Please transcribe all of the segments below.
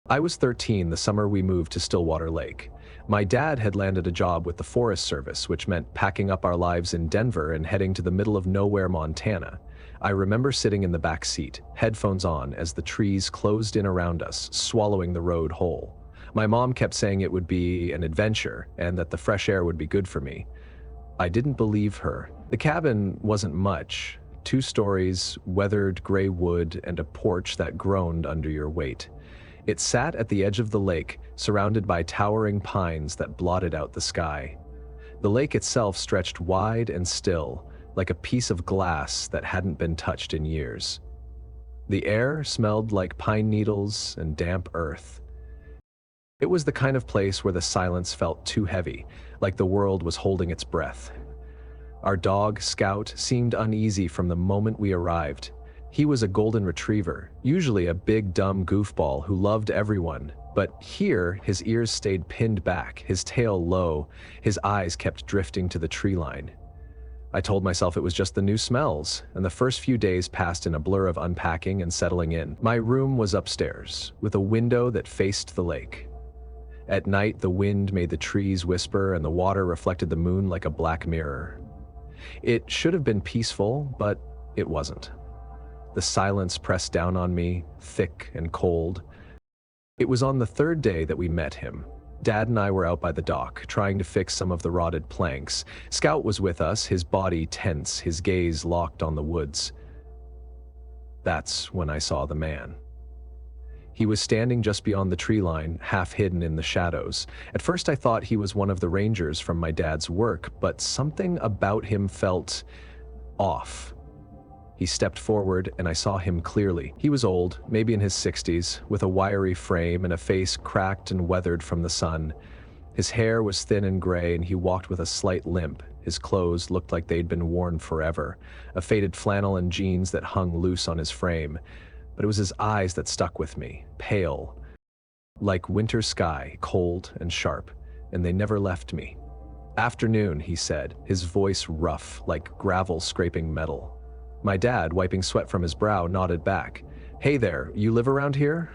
I was 13 the summer we moved to Stillwater Lake. My dad had landed a job with the Forest Service, which meant packing up our lives in Denver and heading to the middle of nowhere, Montana. I remember sitting in the back seat, headphones on, as the trees closed in around us, swallowing the road whole. My mom kept saying it would be an adventure and that the fresh air would be good for me. I didn't believe her. The cabin wasn't much. 2 stories, weathered gray wood, and a porch that groaned under your weight. It sat at the edge of the lake, surrounded by towering pines that blotted out the sky. The lake itself stretched wide and still, like a piece of glass that hadn't been touched in years. The air smelled like pine needles and damp earth. It was the kind of place where the silence felt too heavy, like the world was holding its breath. Our dog, Scout, seemed uneasy from the moment we arrived. He was a golden retriever, usually a big dumb goofball who loved everyone, but here his ears stayed pinned back, his tail low, his eyes kept drifting to the tree line. I told myself it was just the new smells, and the first few days passed in a blur of unpacking and settling in. My room was upstairs, with a window that faced the lake. At night, the wind made the trees whisper and the water reflected the moon like a black mirror. It should have been peaceful, but it wasn't. The silence pressed down on me, thick and cold. It was on the 3rd day that we met him. Dad and I were out by the dock, trying to fix some of the rotted planks. Scout was with us, his body tense, his gaze locked on the woods. That's when I saw the man. He was standing just beyond the tree line, half hidden in the shadows. At first I thought he was one of the rangers from my dad's work, but something about him felt off. He stepped forward and I saw him clearly. He was old, maybe in his 60s, with a wiry frame and a face cracked and weathered from the sun. His hair was thin and gray and he walked with a slight limp. His clothes looked like they'd been worn forever, a faded flannel and jeans that hung loose on his frame. But it was his eyes that stuck with me, pale, like winter sky, cold and sharp, and they never left me. "Afternoon," he said, his voice rough, like gravel scraping metal. My dad, wiping sweat from his brow, nodded back. "Hey there, you live around here?"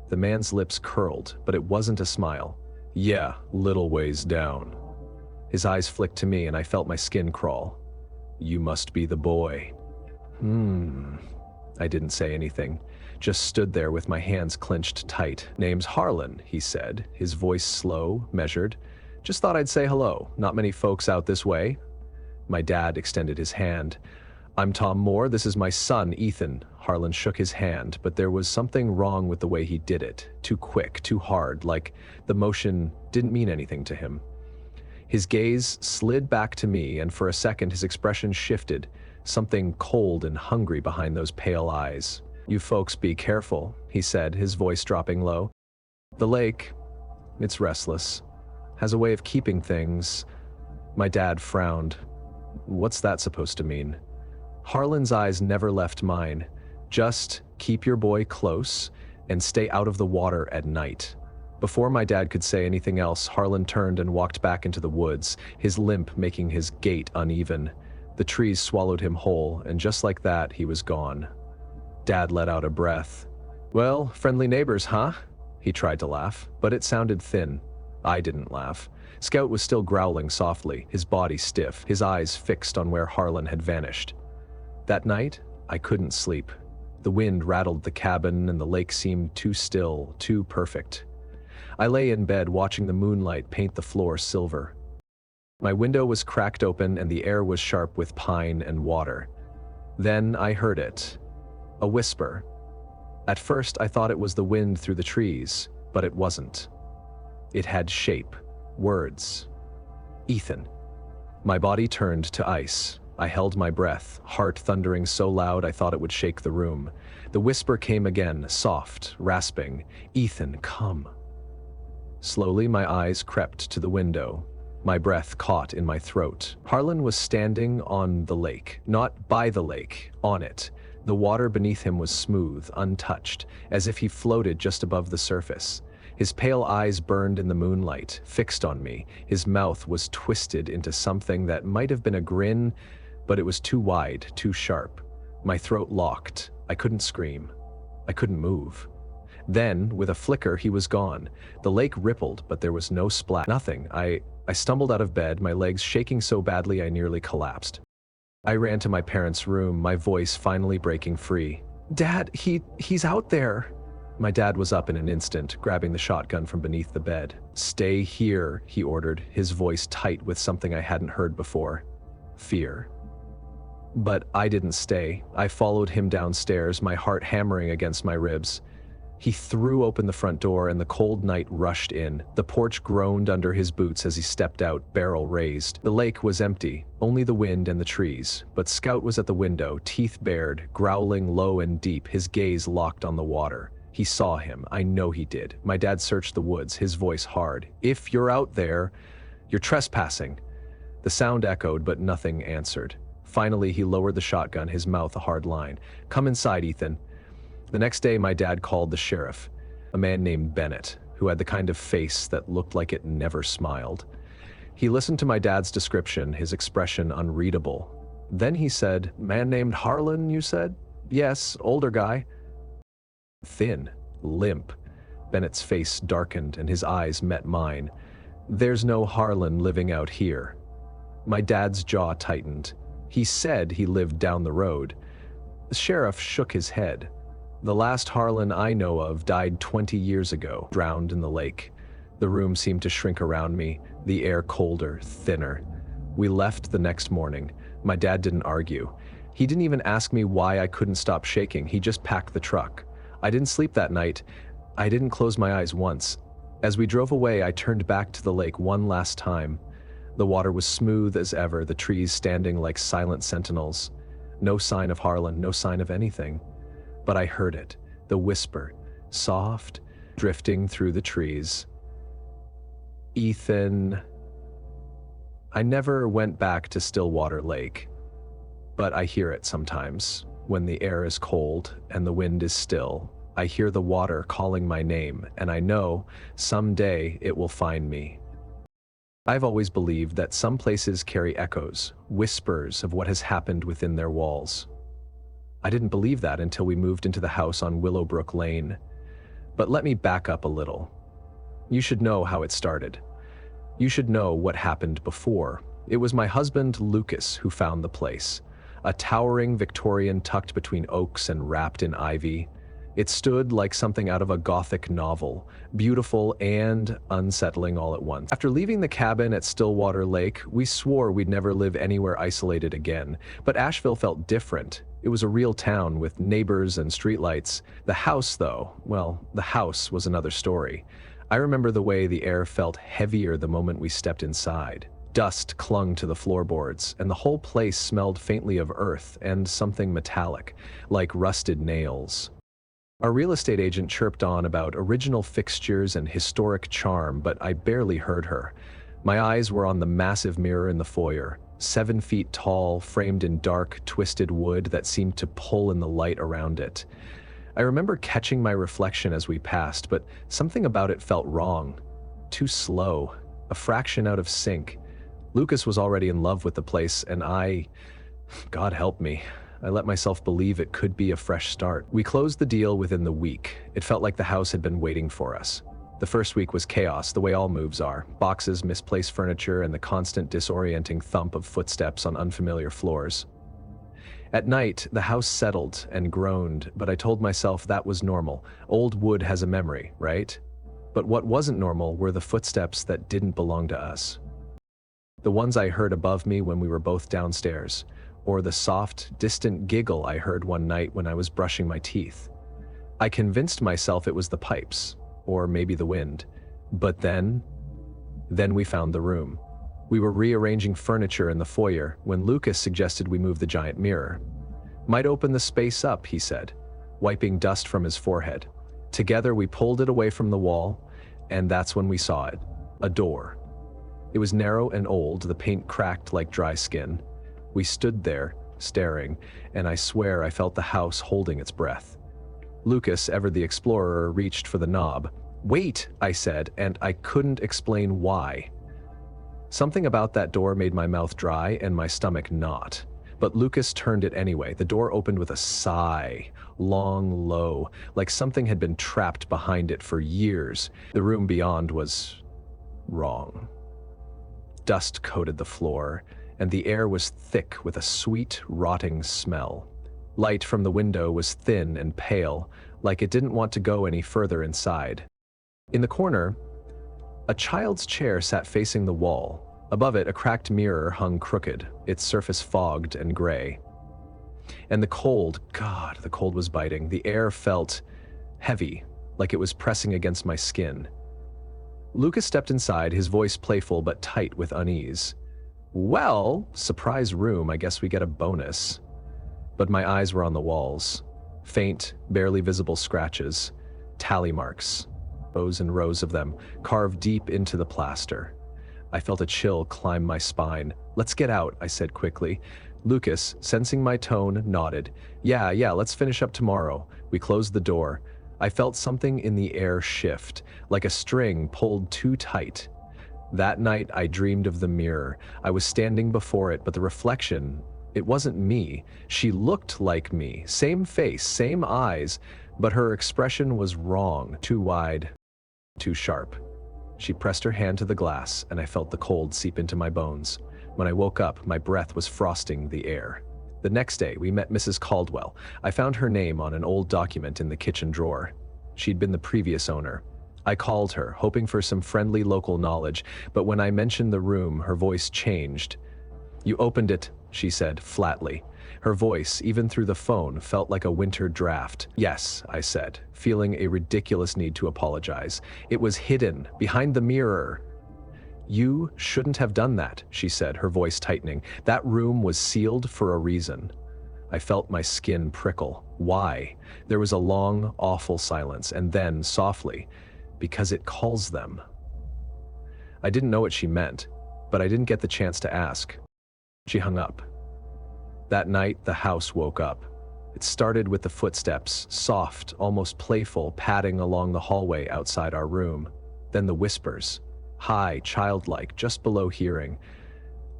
The man's lips curled, but it wasn't a smile. "Yeah, little ways down." His eyes flicked to me and I felt my skin crawl. "You must be the boy." I didn't say anything, just stood there with my hands clenched tight. "Name's Harlan," he said, his voice slow, measured. "Just thought I'd say hello, not many folks out this way." My dad extended his hand. "I'm Tom Moore, this is my son, Ethan." Harlan shook his hand, but there was something wrong with the way he did it. Too quick, too hard, like the motion didn't mean anything to him. His gaze slid back to me, and for a second his expression shifted, something cold and hungry behind those pale eyes. "You folks be careful," he said, his voice dropping low. "The lake, it's restless, has a way of keeping things." My dad frowned. "What's that supposed to mean?" Harlan's eyes never left mine. "Just keep your boy close and stay out of the water at night." Before my dad could say anything else, Harlan turned and walked back into the woods, his limp making his gait uneven. The trees swallowed him whole, and just like that, he was gone. Dad let out a breath. "Well, friendly neighbors, huh?" He tried to laugh, but it sounded thin. I didn't laugh. Scout was still growling softly, his body stiff, his eyes fixed on where Harlan had vanished. That night, I couldn't sleep. The wind rattled the cabin and the lake seemed too still, too perfect. I lay in bed watching the moonlight paint the floor silver. My window was cracked open and the air was sharp with pine and water. Then I heard it. A whisper. At first I thought it was the wind through the trees, but it wasn't. It had shape, words. "Ethan." My body turned to ice. I held my breath, heart thundering so loud I thought it would shake the room. The whisper came again, soft, rasping. "Ethan, come." Slowly my eyes crept to the window. My breath caught in my throat. Harlan was standing on the lake, not by the lake, on it. The water beneath him was smooth, untouched, as if he floated just above the surface. His pale eyes burned in the moonlight, fixed on me. His mouth was twisted into something that might have been a grin, but it was too wide, too sharp. My throat locked. I couldn't scream. I couldn't move. Then, with a flicker, he was gone. The lake rippled, but there was no splash. Nothing. I stumbled out of bed, my legs shaking so badly I nearly collapsed. I ran to my parents' room, my voice finally breaking free. "Dad, he's out there." My dad was up in an instant, grabbing the shotgun from beneath the bed. "Stay here," he ordered, his voice tight with something I hadn't heard before. Fear. But I didn't stay. I followed him downstairs, my heart hammering against my ribs. He threw open the front door and the cold night rushed in. The porch groaned under his boots as he stepped out, barrel raised. The lake was empty, only the wind and the trees. But Scout was at the window, teeth bared, growling low and deep, his gaze locked on the water. He saw him. I know he did. My dad searched the woods, his voice hard. "If you're out there, you're trespassing." The sound echoed, but nothing answered. Finally, he lowered the shotgun, his mouth a hard line. "Come inside, Ethan." The next day, my dad called the sheriff, a man named Bennett, who had the kind of face that looked like it never smiled. He listened to my dad's description, his expression unreadable. Then he said, "Man named Harlan, you said?" "Yes, older guy." Thin, limp. Bennett's face darkened and his eyes met mine. "There's no Harlan living out here." My dad's jaw tightened. He said he lived down the road. The sheriff shook his head. "The last Harlan I know of died 20 years ago, drowned in the lake." The room seemed to shrink around me, the air colder, thinner. We left the next morning. My dad didn't argue. He didn't even ask me why I couldn't stop shaking. He just packed the truck. I didn't sleep that night. I didn't close my eyes once. As we drove away, I turned back to the lake one last time. The water was smooth as ever, the trees standing like silent sentinels. No sign of Harlan, no sign of anything. But I heard it, the whisper, soft, drifting through the trees. "Ethan." I never went back to Stillwater Lake, but I hear it sometimes. When the air is cold and the wind is still, I hear the water calling my name, and I know someday it will find me. I've always believed that some places carry echoes, whispers of what has happened within their walls. I didn't believe that until we moved into the house on Willowbrook Lane. But let me back up a little. You should know how it started. You should know what happened before. It was my husband, Lucas, who found the place. A towering Victorian tucked between oaks and wrapped in ivy. It stood like something out of a Gothic novel, beautiful and unsettling all at once. After leaving the cabin at Stillwater Lake, we swore we'd never live anywhere isolated again. But Asheville felt different. It was a real town with neighbors and streetlights. The house, though, well, the house was another story. I remember the way the air felt heavier the moment we stepped inside. Dust clung to the floorboards, and the whole place smelled faintly of earth and something metallic, like rusted nails. Our real estate agent chirped on about original fixtures and historic charm, but I barely heard her. My eyes were on the massive mirror in the foyer, 7 feet tall, framed in dark, twisted wood that seemed to pull in the light around it. I remember catching my reflection as we passed, but something about it felt wrong. Too slow, a fraction out of sync. Lucas was already in love with the place, and God help me, I let myself believe it could be a fresh start. We closed the deal within the week. It felt like the house had been waiting for us. The first week was chaos, the way all moves are. Boxes, misplaced furniture, and the constant disorienting thump of footsteps on unfamiliar floors. At night, the house settled and groaned, but I told myself that was normal. Old wood has a memory, right? But what wasn't normal were the footsteps that didn't belong to us. The ones I heard above me when we were both downstairs, or the soft, distant giggle I heard one night when I was brushing my teeth. I convinced myself it was the pipes, or maybe the wind. But then we found the room. We were rearranging furniture in the foyer when Lucas suggested we move the giant mirror. "Might open the space up," he said, wiping dust from his forehead. Together we pulled it away from the wall, and that's when we saw it, a door. It was narrow and old, the paint cracked like dry skin. We stood there, staring, and I swear I felt the house holding its breath. Lucas, ever the explorer, reached for the knob. "Wait," I said, and I couldn't explain why. Something about that door made my mouth dry and my stomach knot. But Lucas turned it anyway. The door opened with a sigh, long, low, like something had been trapped behind it for years. The room beyond was wrong. Dust coated the floor, and the air was thick with a sweet, rotting smell. Light from the window was thin and pale, like it didn't want to go any further inside. In the corner, a child's chair sat facing the wall. Above it, a cracked mirror hung crooked, its surface fogged and gray. And the cold, God, the cold was biting. The air felt heavy, like it was pressing against my skin. Lucas stepped inside, his voice playful but tight with unease. Well, surprise room, I guess we get a bonus. But my eyes were on the walls. Faint, barely visible scratches, tally marks, rows and rows of them, carved deep into the plaster. I felt a chill climb my spine. Let's get out, I said quickly. Lucas, sensing my tone, nodded. Yeah, let's finish up tomorrow. We closed the door. I felt something in the air shift, like a string pulled too tight. That night, I dreamed of the mirror. I was standing before it, but the reflection, it wasn't me. She looked like me, same face, same eyes, but her expression was wrong, too wide, too sharp. She pressed her hand to the glass, and I felt the cold seep into my bones. When I woke up, my breath was frosting the air. The next day, we met Mrs. Caldwell. I found her name on an old document in the kitchen drawer. She'd been the previous owner. I called her, hoping for some friendly local knowledge, but when I mentioned the room, her voice changed. You opened it, she said, flatly. Her voice, even through the phone, felt like a winter draft. Yes, I said, feeling a ridiculous need to apologize. It was hidden, behind the mirror. You shouldn't have done that, she said, her voice tightening. That room was sealed for a reason. I felt my skin prickle. Why? There was a long, awful silence, and then, softly, because it calls them. I didn't know what she meant, but I didn't get the chance to ask. She hung up. That night, the house woke up. It started with the footsteps, soft, almost playful, padding along the hallway outside our room. Then the whispers, high, childlike, just below hearing.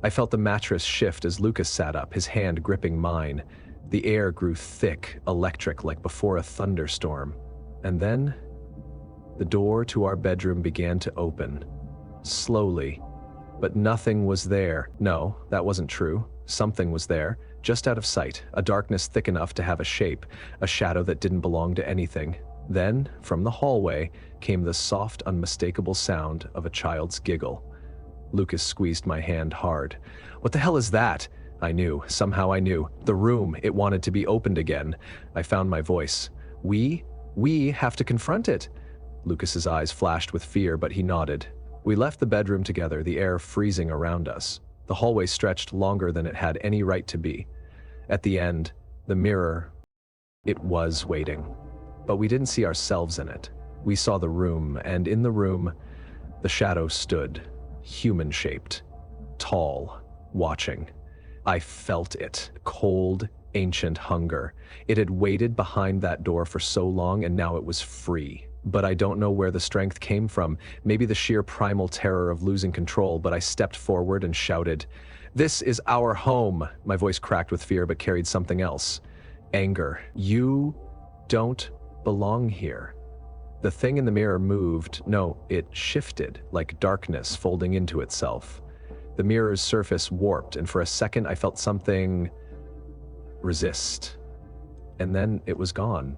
I felt the mattress shift as Lucas sat up, his hand gripping mine. The air grew thick, electric, like before a thunderstorm. And then, the door to our bedroom began to open. Slowly. But nothing was there. No, that wasn't true. Something was there, just out of sight, a darkness thick enough to have a shape, a shadow that didn't belong to anything. Then, from the hallway, came the soft, unmistakable sound of a child's giggle. Lucas squeezed my hand hard. What the hell is that? I knew, somehow I knew. The room, it wanted to be opened again. I found my voice. We have to confront it. Lucas's eyes flashed with fear, but he nodded. We left the bedroom together, the air freezing around us. The hallway stretched longer than it had any right to be. At the end, the mirror, it was waiting. But we didn't see ourselves in it. We saw the room, and in the room, the shadow stood, human-shaped, tall, watching. I felt it, cold, ancient hunger. It had waited behind that door for so long, and now it was free. But I don't know where the strength came from, maybe the sheer primal terror of losing control, but I stepped forward and shouted, "This is our home!" My voice cracked with fear but carried something else. Anger. You don't belong here. The thing in the mirror moved. No, it shifted, like darkness folding into itself. The mirror's surface warped, and for a second I felt something resist. And then it was gone.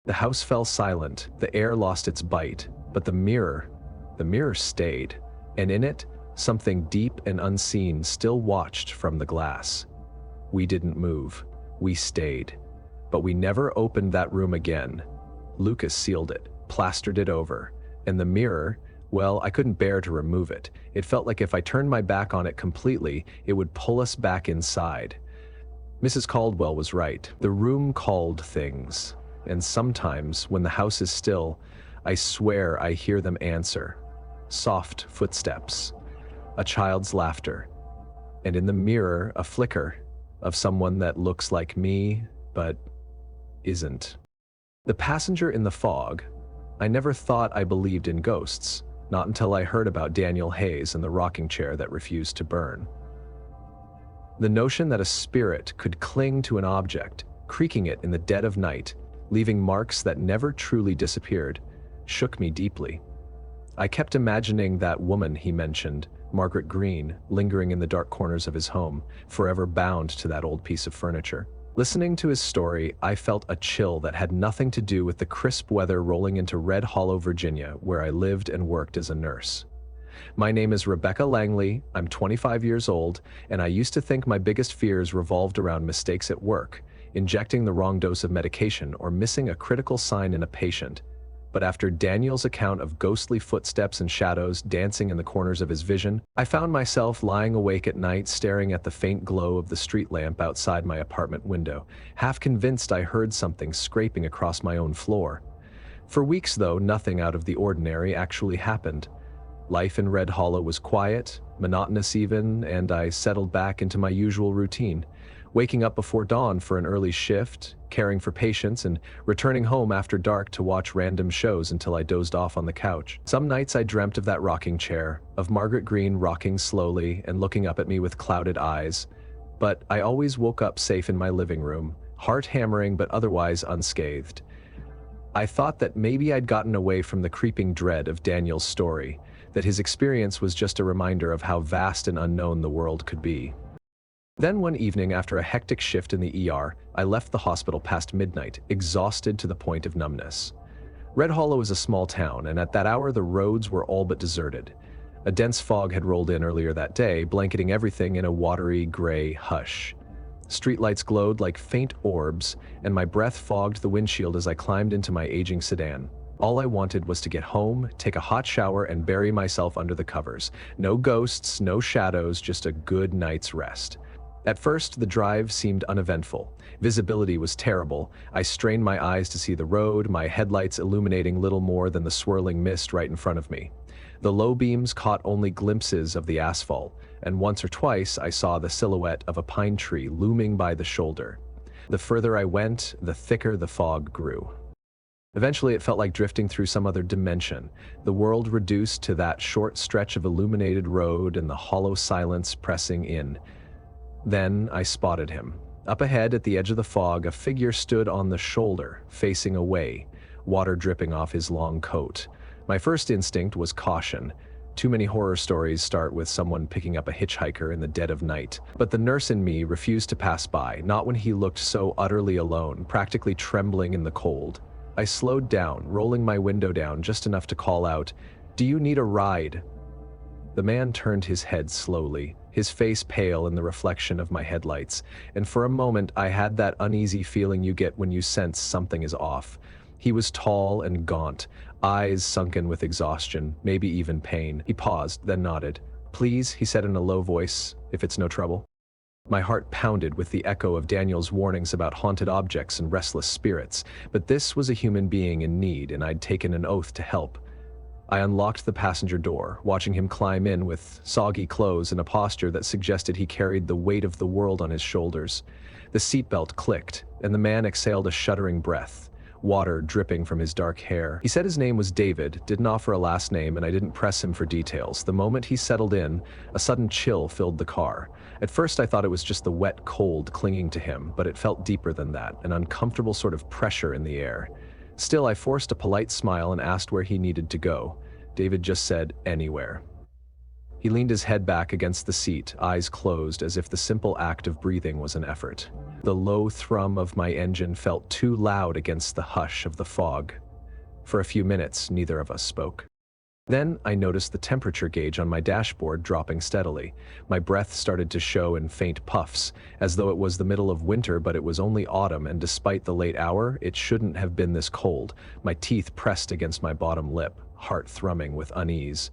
The house fell silent, the air lost its bite, but the mirror stayed, and in it, something deep and unseen still watched from the glass. We didn't move, we stayed, but we never opened that room again. Lucas sealed it, plastered it over, and the mirror, well, I couldn't bear to remove it. It felt like if I turned my back on it completely, it would pull us back inside. Mrs. Caldwell was right. The room called things. And sometimes, when the house is still, I swear I hear them answer. Soft footsteps, a child's laughter, and in the mirror, a flicker of someone that looks like me, but isn't. The passenger in the fog, I never thought I believed in ghosts, not until I heard about Daniel Hayes and the rocking chair that refused to burn. The notion that a spirit could cling to an object, creaking it in the dead of night, leaving marks that never truly disappeared, shook me deeply. I kept imagining that woman he mentioned, Margaret Green, lingering in the dark corners of his home, forever bound to that old piece of furniture. Listening to his story, I felt a chill that had nothing to do with the crisp weather rolling into Red Hollow, Virginia, where I lived and worked as a nurse. My name is Rebecca Langley, I'm 25 years old, and I used to think my biggest fears revolved around mistakes at work, injecting the wrong dose of medication or missing a critical sign in a patient. But after Daniel's account of ghostly footsteps and shadows dancing in the corners of his vision, I found myself lying awake at night staring at the faint glow of the street lamp outside my apartment window, half convinced I heard something scraping across my own floor. For weeks, though, nothing out of the ordinary actually happened. Life in Red Hollow was quiet, monotonous even, and I settled back into my usual routine, waking up before dawn for an early shift, caring for patients, and returning home after dark to watch random shows until I dozed off on the couch. Some nights I dreamt of that rocking chair, of Margaret Green rocking slowly and looking up at me with clouded eyes, but I always woke up safe in my living room, heart hammering but otherwise unscathed. I thought that maybe I'd gotten away from the creeping dread of Daniel's story, that his experience was just a reminder of how vast and unknown the world could be. Then one evening, after a hectic shift in the ER, I left the hospital past midnight, exhausted to the point of numbness. Red Hollow is a small town, and at that hour the roads were all but deserted. A dense fog had rolled in earlier that day, blanketing everything in a watery, gray hush. Streetlights glowed like faint orbs, and my breath fogged the windshield as I climbed into my aging sedan. All I wanted was to get home, take a hot shower, and bury myself under the covers. No ghosts, no shadows, just a good night's rest. At first, the drive seemed uneventful. Visibility was terrible. I strained my eyes to see the road, my headlights illuminating little more than the swirling mist right in front of me. The low beams caught only glimpses of the asphalt, and once or twice I saw the silhouette of a pine tree looming by the shoulder. The further I went, the thicker the fog grew. Eventually, it felt like drifting through some other dimension, the world reduced to that short stretch of illuminated road and the hollow silence pressing in. Then I spotted him. Up ahead at the edge of the fog, a figure stood on the shoulder, facing away, water dripping off his long coat. My first instinct was caution. Too many horror stories start with someone picking up a hitchhiker in the dead of night. But the nurse in me refused to pass by, not when he looked so utterly alone, practically trembling in the cold. I slowed down, rolling my window down just enough to call out, "Do you need a ride?" The man turned his head slowly, his face pale in the reflection of my headlights, and for a moment I had that uneasy feeling you get when you sense something is off. He was tall and gaunt, eyes sunken with exhaustion, maybe even pain. He paused, then nodded. "Please," he said in a low voice, "if it's no trouble." My heart pounded with the echo of Daniel's warnings about haunted objects and restless spirits, but this was a human being in need, and I'd taken an oath to help. I unlocked the passenger door, watching him climb in with soggy clothes and a posture that suggested he carried the weight of the world on his shoulders. The seatbelt clicked, and the man exhaled a shuddering breath, water dripping from his dark hair. He said his name was David, didn't offer a last name, and I didn't press him for details. The moment he settled in, a sudden chill filled the car. At first I thought it was just the wet cold clinging to him, but it felt deeper than that, an uncomfortable sort of pressure in the air. Still, I forced a polite smile and asked where he needed to go. David just said, "Anywhere." He leaned his head back against the seat, eyes closed, as if the simple act of breathing was an effort. The low thrum of my engine felt too loud against the hush of the fog. For a few minutes, neither of us spoke. Then I noticed the temperature gauge on my dashboard dropping steadily. My breath started to show in faint puffs, as though it was the middle of winter, but it was only autumn, and despite the late hour, it shouldn't have been this cold. My teeth pressed against my bottom lip, heart thrumming with unease.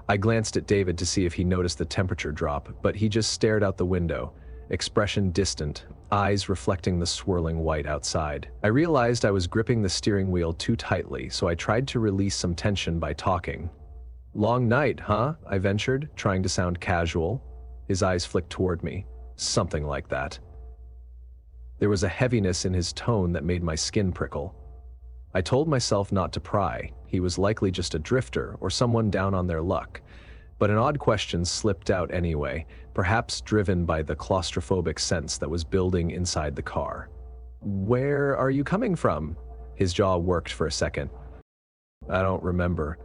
I glanced at David to see if he noticed the temperature drop, but he just stared out the window, expression distant, eyes reflecting the swirling white outside. I realized I was gripping the steering wheel too tightly, so I tried to release some tension by talking. "Long night, huh?" I ventured, trying to sound casual. His eyes flicked toward me. "Something like that." There was a heaviness in his tone that made my skin prickle. I told myself not to pry. He was likely just a drifter or someone down on their luck. But an odd question slipped out anyway, perhaps driven by the claustrophobic sense that was building inside the car. "Where are you coming from?" His jaw worked for a second. "I don't remember."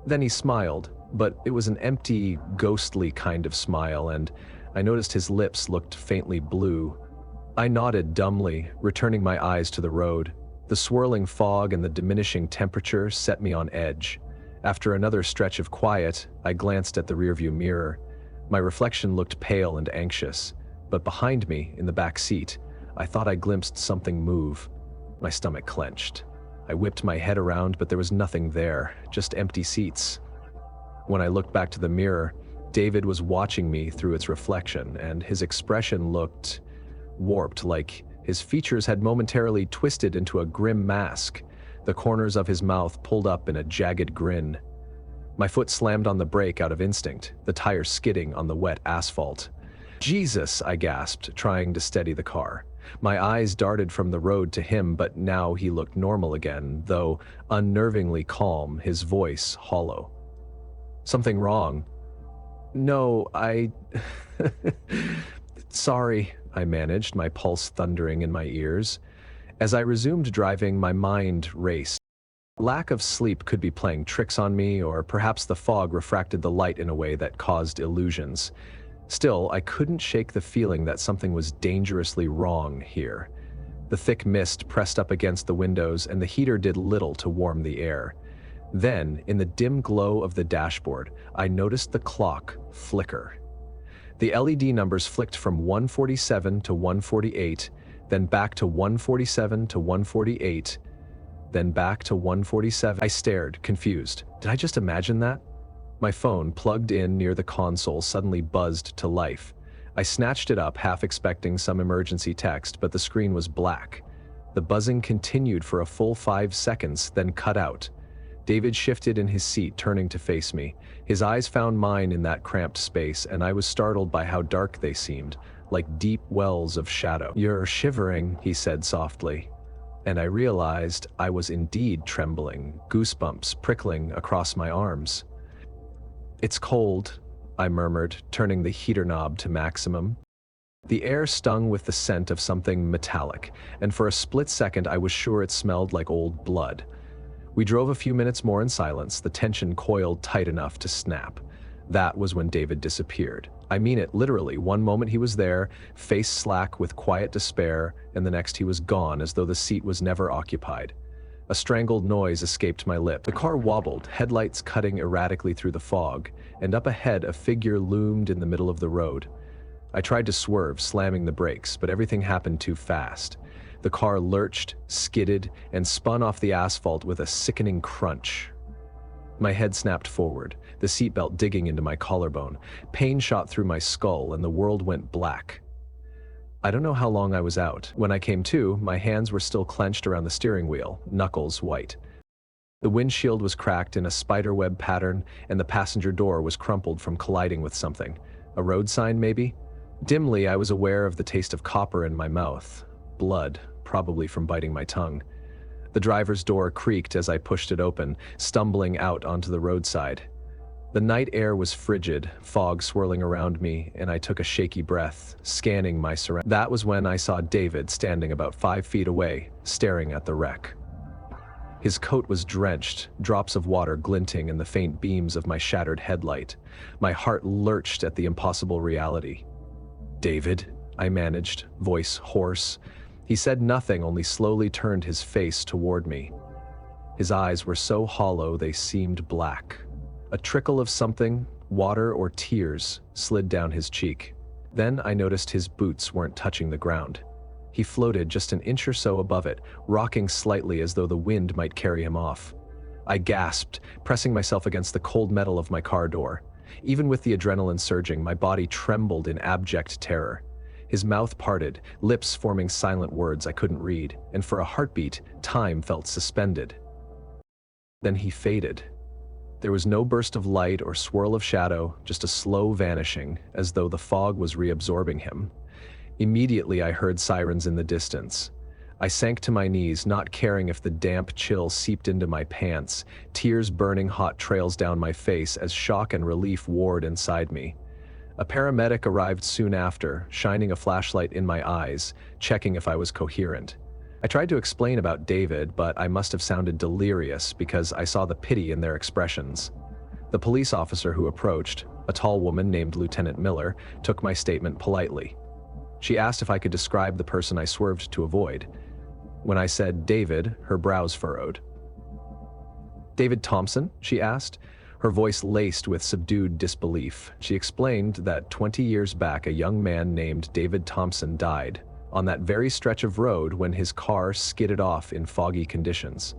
Then he smiled, but it was an empty, ghostly kind of smile, and I noticed his lips looked faintly blue. I nodded dumbly, returning my eyes to the road. The swirling fog and the diminishing temperature set me on edge. After another stretch of quiet, I glanced at the rearview mirror. My reflection looked pale and anxious, but behind me, in the back seat, I thought I glimpsed something move. My stomach clenched. I whipped my head around, but there was nothing there, just empty seats. When I looked back to the mirror, David was watching me through its reflection, and his expression looked warped, like his features had momentarily twisted into a grim mask, the corners of his mouth pulled up in a jagged grin. My foot slammed on the brake out of instinct, the tire skidding on the wet asphalt. "Jesus!" I gasped, trying to steady the car. My eyes darted from the road to him, but now he looked normal again, though unnervingly calm, his voice hollow. "Something wrong?" "No, I..." "Sorry," I managed, my pulse thundering in my ears. As I resumed driving, my mind raced. Lack of sleep could be playing tricks on me, or perhaps the fog refracted the light in a way that caused illusions. Still, I couldn't shake the feeling that something was dangerously wrong here. The thick mist pressed up against the windows, and the heater did little to warm the air. Then, in the dim glow of the dashboard, I noticed the clock flicker. The LED numbers flicked from 147 to 148, then back to 147 to 148, then back to 147. I stared, confused. Did I just imagine that? My phone, plugged in near the console, suddenly buzzed to life. I snatched it up, half expecting some emergency text, but the screen was black. The buzzing continued for a full 5 seconds, then cut out. David shifted in his seat, turning to face me. His eyes found mine in that cramped space, and I was startled by how dark they seemed, like deep wells of shadow. "You're shivering," he said softly. And I realized I was indeed trembling, goosebumps prickling across my arms. "It's cold," I murmured, turning the heater knob to maximum. The air stung with the scent of something metallic, and for a split second I was sure it smelled like old blood. We drove a few minutes more in silence, the tension coiled tight enough to snap. That was when David disappeared. I mean it literally. One moment he was there, face slack with quiet despair, and the next he was gone, as though the seat was never occupied. A strangled noise escaped my lip. The car wobbled, headlights cutting erratically through the fog, and up ahead a figure loomed in the middle of the road. I tried to swerve, slamming the brakes, but everything happened too fast. The car lurched, skidded, and spun off the asphalt with a sickening crunch. My head snapped forward, the seatbelt digging into my collarbone. Pain shot through my skull, and the world went black. I don't know how long I was out. When I came to, my hands were still clenched around the steering wheel, knuckles white. The windshield was cracked in a spiderweb pattern, and the passenger door was crumpled from colliding with something. A road sign, maybe? Dimly, I was aware of the taste of copper in my mouth. Blood, probably from biting my tongue. The driver's door creaked as I pushed it open, stumbling out onto the roadside. The night air was frigid, fog swirling around me, and I took a shaky breath, scanning my surroundings. That was when I saw David standing about 5 feet away, staring at the wreck. His coat was drenched, drops of water glinting in the faint beams of my shattered headlight. My heart lurched at the impossible reality. "David," I managed, voice hoarse. He said nothing, only slowly turned his face toward me. His eyes were so hollow they seemed black. A trickle of something, water or tears, slid down his cheek. Then I noticed his boots weren't touching the ground. He floated just an inch or so above it, rocking slightly as though the wind might carry him off. I gasped, pressing myself against the cold metal of my car door. Even with the adrenaline surging, my body trembled in abject terror. His mouth parted, lips forming silent words I couldn't read, and for a heartbeat, time felt suspended. Then he faded. There was no burst of light or swirl of shadow, just a slow vanishing, as though the fog was reabsorbing him. Immediately I heard sirens in the distance. I sank to my knees, not caring if the damp chill seeped into my pants, tears burning hot trails down my face as shock and relief warred inside me. A paramedic arrived soon after, shining a flashlight in my eyes, checking if I was coherent. I tried to explain about David, but I must have sounded delirious because I saw the pity in their expressions. The police officer who approached, a tall woman named Lieutenant Miller, took my statement politely. She asked if I could describe the person I swerved to avoid. When I said David, her brows furrowed. "David Thompson?" she asked, her voice laced with subdued disbelief. She explained that 20 years back a young man named David Thompson died on that very stretch of road when his car skidded off in foggy conditions.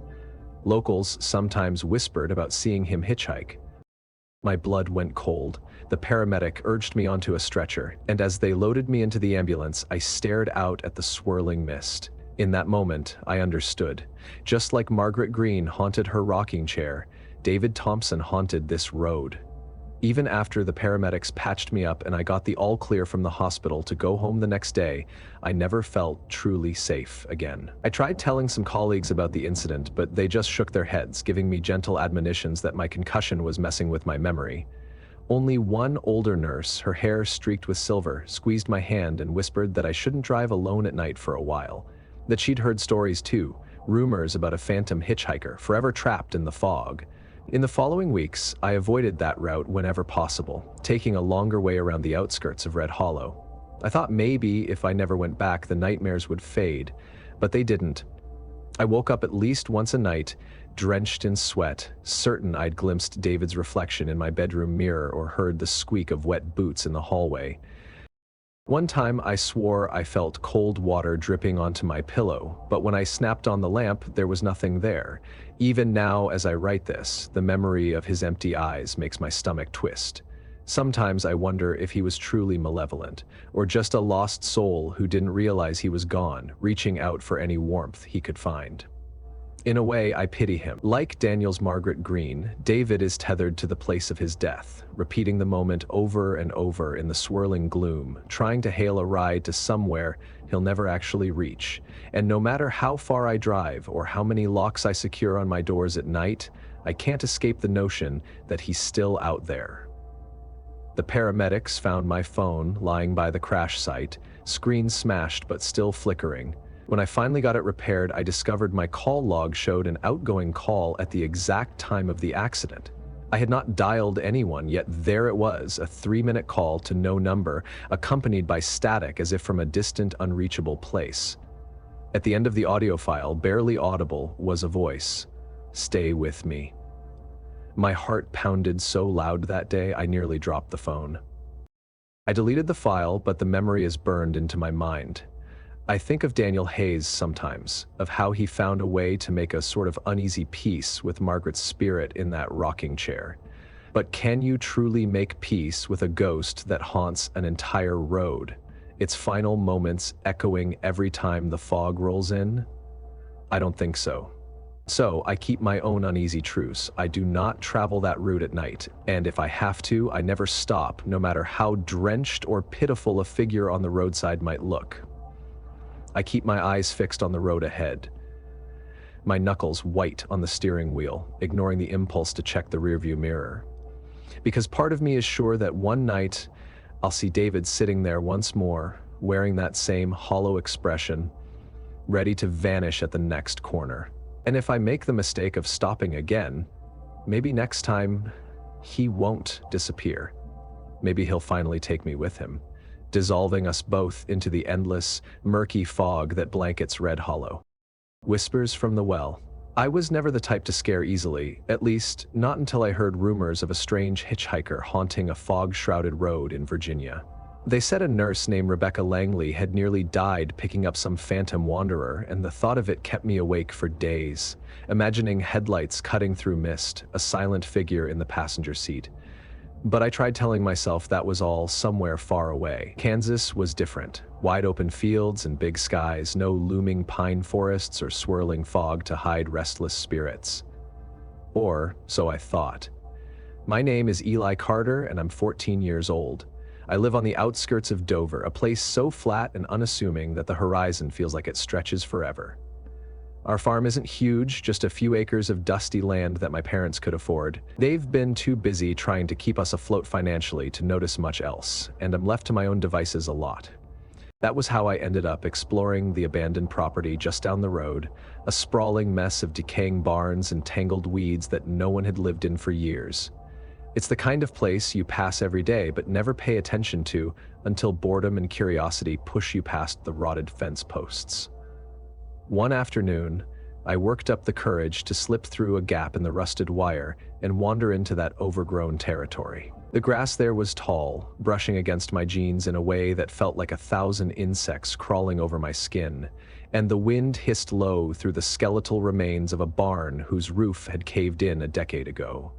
Locals sometimes whispered about seeing him hitchhike. My blood went cold. The paramedic urged me onto a stretcher, and as they loaded me into the ambulance, I stared out at the swirling mist. In that moment, I understood. Just like Margaret Greene haunted her rocking chair, David Thompson haunted this road. Even after the paramedics patched me up and I got the all clear from the hospital to go home the next day, I never felt truly safe again. I tried telling some colleagues about the incident, but they just shook their heads, giving me gentle admonitions that my concussion was messing with my memory. Only one older nurse, her hair streaked with silver, squeezed my hand and whispered that I shouldn't drive alone at night for a while. That she'd heard stories too, rumors about a phantom hitchhiker forever trapped in the fog. In the following weeks, I avoided that route whenever possible, taking a longer way around the outskirts of Red Hollow. I thought maybe if I never went back, the nightmares would fade, but they didn't. I woke up at least once a night, drenched in sweat, certain I'd glimpsed David's reflection in my bedroom mirror or heard the squeak of wet boots in the hallway. One time I swore I felt cold water dripping onto my pillow, but when I snapped on the lamp, there was nothing there. Even now, as I write this, the memory of his empty eyes makes my stomach twist. Sometimes I wonder if he was truly malevolent, or just a lost soul who didn't realize he was gone, reaching out for any warmth he could find. In a way, I pity him. Like Daniel's Margaret Greene, David is tethered to the place of his death, repeating the moment over and over in the swirling gloom, trying to hail a ride to somewhere he'll never actually reach. And no matter how far I drive or how many locks I secure on my doors at night, I can't escape the notion that he's still out there. The paramedics found my phone lying by the crash site, screen smashed but still flickering. When I finally got it repaired, I discovered my call log showed an outgoing call at the exact time of the accident. I had not dialed anyone, yet there it was, a 3-minute call to no number, accompanied by static as if from a distant, unreachable place. At the end of the audio file, barely audible, was a voice. "Stay with me." My heart pounded so loud that day, I nearly dropped the phone. I deleted the file, but the memory is burned into my mind. I think of Daniel Hayes sometimes, of how he found a way to make a sort of uneasy peace with Margaret's spirit in that rocking chair. But can you truly make peace with a ghost that haunts an entire road, its final moments echoing every time the fog rolls in? I don't think so. So I keep my own uneasy truce. I do not travel that route at night, and if I have to, I never stop, no matter how drenched or pitiful a figure on the roadside might look. I keep my eyes fixed on the road ahead, my knuckles white on the steering wheel, ignoring the impulse to check the rearview mirror. Because part of me is sure that one night I'll see David sitting there once more, wearing that same hollow expression, ready to vanish at the next corner. And if I make the mistake of stopping again, maybe next time he won't disappear. Maybe he'll finally take me with him, dissolving us both into the endless, murky fog that blankets Red Hollow. Whispers from the well. I was never the type to scare easily, at least not until I heard rumors of a strange hitchhiker haunting a fog-shrouded road in Virginia. They said a nurse named Rebecca Langley had nearly died picking up some phantom wanderer, and the thought of it kept me awake for days, imagining headlights cutting through mist, a silent figure in the passenger seat. But I tried telling myself that was all somewhere far away. Kansas was different. Wide open fields and big skies, no looming pine forests or swirling fog to hide restless spirits. Or so I thought. My name is Eli Carter, and I'm 14 years old. I live on the outskirts of Dover, a place so flat and unassuming that the horizon feels like it stretches forever. Our farm isn't huge, just a few acres of dusty land that my parents could afford. They've been too busy trying to keep us afloat financially to notice much else, and I'm left to my own devices a lot. That was how I ended up exploring the abandoned property just down the road, a sprawling mess of decaying barns and tangled weeds that no one had lived in for years. It's the kind of place you pass every day but never pay attention to until boredom and curiosity push you past the rotted fence posts. One afternoon, I worked up the courage to slip through a gap in the rusted wire and wander into that overgrown territory. The grass there was tall, brushing against my jeans in a way that felt like 1,000 insects crawling over my skin, and the wind hissed low through the skeletal remains of a barn whose roof had caved in a decade ago.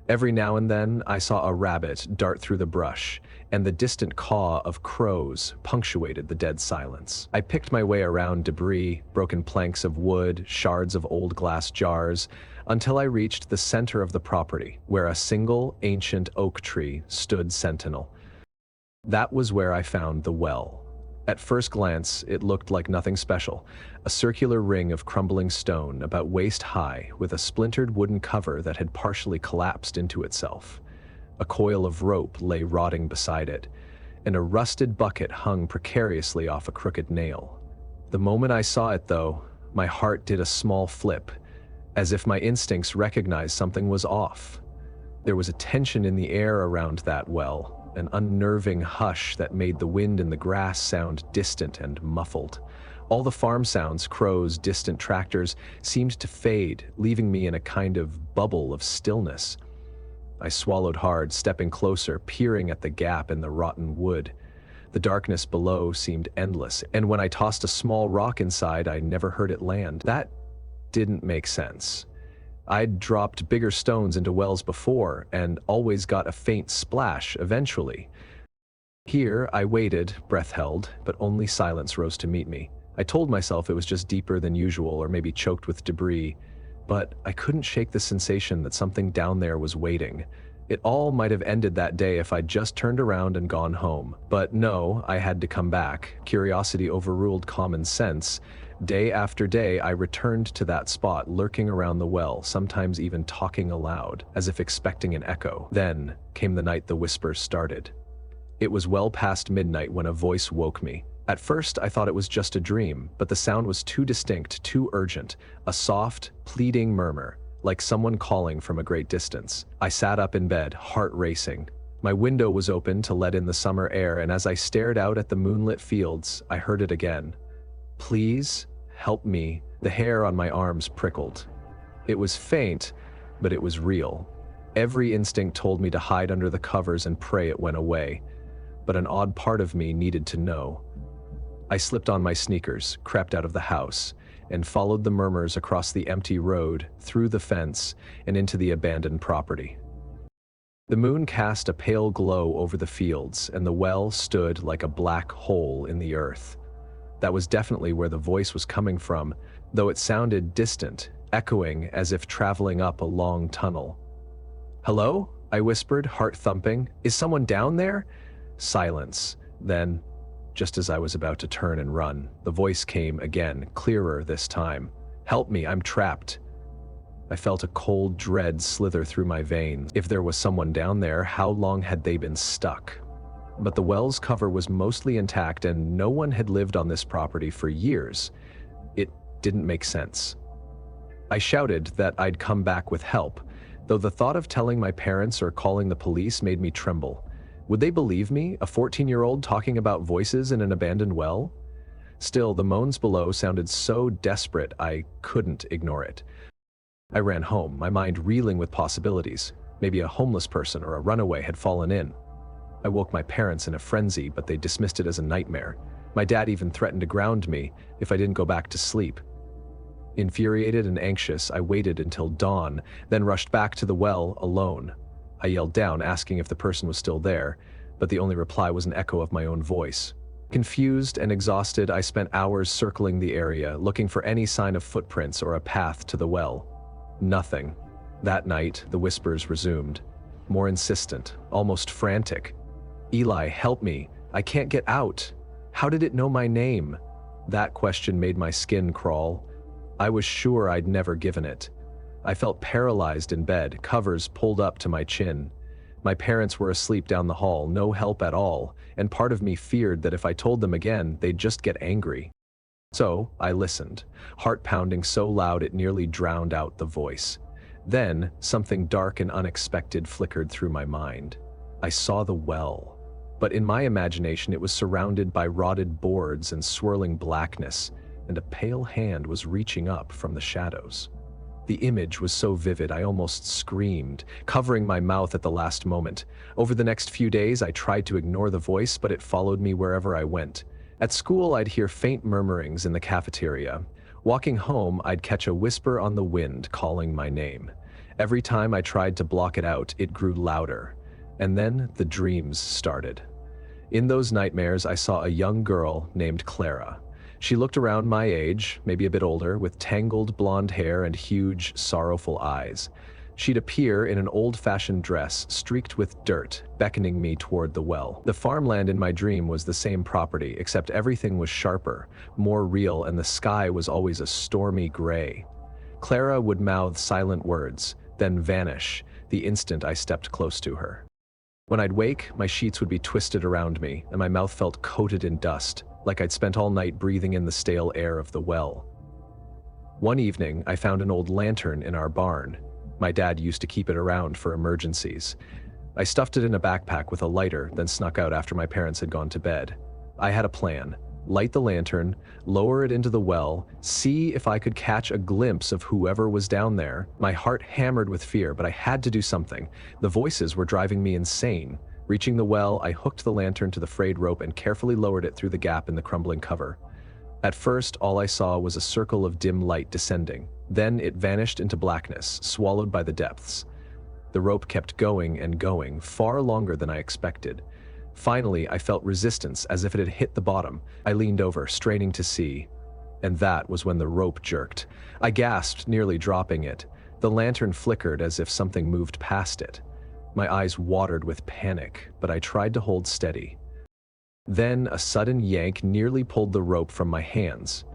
Every now and then, I saw a rabbit dart through the brush, and the distant caw of crows punctuated the dead silence. I picked my way around debris, broken planks of wood, shards of old glass jars, until I reached the center of the property, where a single ancient oak tree stood sentinel. That was where I found the well. At first glance, it looked like nothing special, a circular ring of crumbling stone about waist high with a splintered wooden cover that had partially collapsed into itself. A coil of rope lay rotting beside it, and a rusted bucket hung precariously off a crooked nail. The moment I saw it, though, my heart did a small flip, as if my instincts recognized something was off. There was a tension in the air around that well, an unnerving hush that made the wind in the grass sound distant and muffled. All the farm sounds, crows, distant tractors, seemed to fade, leaving me in a kind of bubble of stillness. I swallowed hard, stepping closer, peering at the gap in the rotten wood. The darkness below seemed endless, and when I tossed a small rock inside, I never heard it land. That didn't make sense. I'd dropped bigger stones into wells before and always got a faint splash eventually. Here, I waited, breath held, but only silence rose to meet me. I told myself it was just deeper than usual or maybe choked with debris, but I couldn't shake the sensation that something down there was waiting. It all might have ended that day if I'd just turned around and gone home. But no, I had to come back. Curiosity overruled common sense. Day after day, I returned to that spot, lurking around the well, sometimes even talking aloud, as if expecting an echo. Then came the night the whispers started. It was well past midnight when a voice woke me. At first, I thought it was just a dream, but the sound was too distinct, too urgent, a soft, pleading murmur, like someone calling from a great distance. I sat up in bed, heart racing. My window was open to let in the summer air, and as I stared out at the moonlit fields, I heard it again. Please, help me. The hair on my arms prickled. It was faint, but it was real. Every instinct told me to hide under the covers and pray it went away, but an odd part of me needed to know. I slipped on my sneakers, crept out of the house, and followed the murmurs across the empty road, through the fence, and into the abandoned property. The moon cast a pale glow over the fields, and the well stood like a black hole in the earth. That was definitely where the voice was coming from, though it sounded distant, echoing as if traveling up a long tunnel. "Hello?" I whispered, heart thumping. "Is someone down there?" Silence. Then, just as I was about to turn and run, the voice came again, clearer this time. "Help me, I'm trapped." I felt a cold dread slither through my veins. If there was someone down there, how long had they been stuck? But the well's cover was mostly intact and no one had lived on this property for years. It didn't make sense. I shouted that I'd come back with help, though the thought of telling my parents or calling the police made me tremble. Would they believe me, a 14-year-old talking about voices in an abandoned well? Still, the moans below sounded so desperate I couldn't ignore it. I ran home, my mind reeling with possibilities. Maybe a homeless person or a runaway had fallen in. I woke my parents in a frenzy, but they dismissed it as a nightmare. My dad even threatened to ground me if I didn't go back to sleep. Infuriated and anxious, I waited until dawn, then rushed back to the well alone. I yelled down, asking if the person was still there, but the only reply was an echo of my own voice. Confused and exhausted, I spent hours circling the area, looking for any sign of footprints or a path to the well. Nothing. That night, the whispers resumed, more insistent, almost frantic. Eli, help me. I can't get out. How did it know my name? That question made my skin crawl. I was sure I'd never given it. I felt paralyzed in bed, covers pulled up to my chin. My parents were asleep down the hall, no help at all, and part of me feared that if I told them again, they'd just get angry. So I listened, heart pounding so loud it nearly drowned out the voice. Then, something dark and unexpected flickered through my mind. I saw the well. But in my imagination it was surrounded by rotted boards and swirling blackness, and a pale hand was reaching up from the shadows. The image was so vivid I almost screamed, covering my mouth at the last moment. Over the next few days I tried to ignore the voice, but it followed me wherever I went. At school I'd hear faint murmurings in the cafeteria. Walking home I'd catch a whisper on the wind calling my name. Every time I tried to block it out, it grew louder. And then the dreams started. In those nightmares I saw a young girl named Clara. She looked around my age, maybe a bit older, with tangled blonde hair and huge, sorrowful eyes. She'd appear in an old-fashioned dress streaked with dirt, beckoning me toward the well. The farmland in my dream was the same property, except everything was sharper, more real, and the sky was always a stormy gray. Clara would mouth silent words, then vanish the instant I stepped close to her. When I'd wake, my sheets would be twisted around me, and my mouth felt coated in dust, like I'd spent all night breathing in the stale air of the well. One evening, I found an old lantern in our barn. My dad used to keep it around for emergencies. I stuffed it in a backpack with a lighter, then snuck out after my parents had gone to bed. I had a plan. Light the lantern, lower it into the well, see if I could catch a glimpse of whoever was down there. My heart hammered with fear, but I had to do something. The voices were driving me insane. Reaching the well, I hooked the lantern to the frayed rope and carefully lowered it through the gap in the crumbling cover. At first, all I saw was a circle of dim light descending. Then it vanished into blackness, swallowed by the depths. The rope kept going and going, far longer than I expected. Finally, I felt resistance, as if it had hit the bottom. I leaned over, straining to see. And that was when the rope jerked. I gasped, nearly dropping it. The lantern flickered as if something moved past it. My eyes watered with panic, but I tried to hold steady. Then a sudden yank nearly pulled the rope from my hands.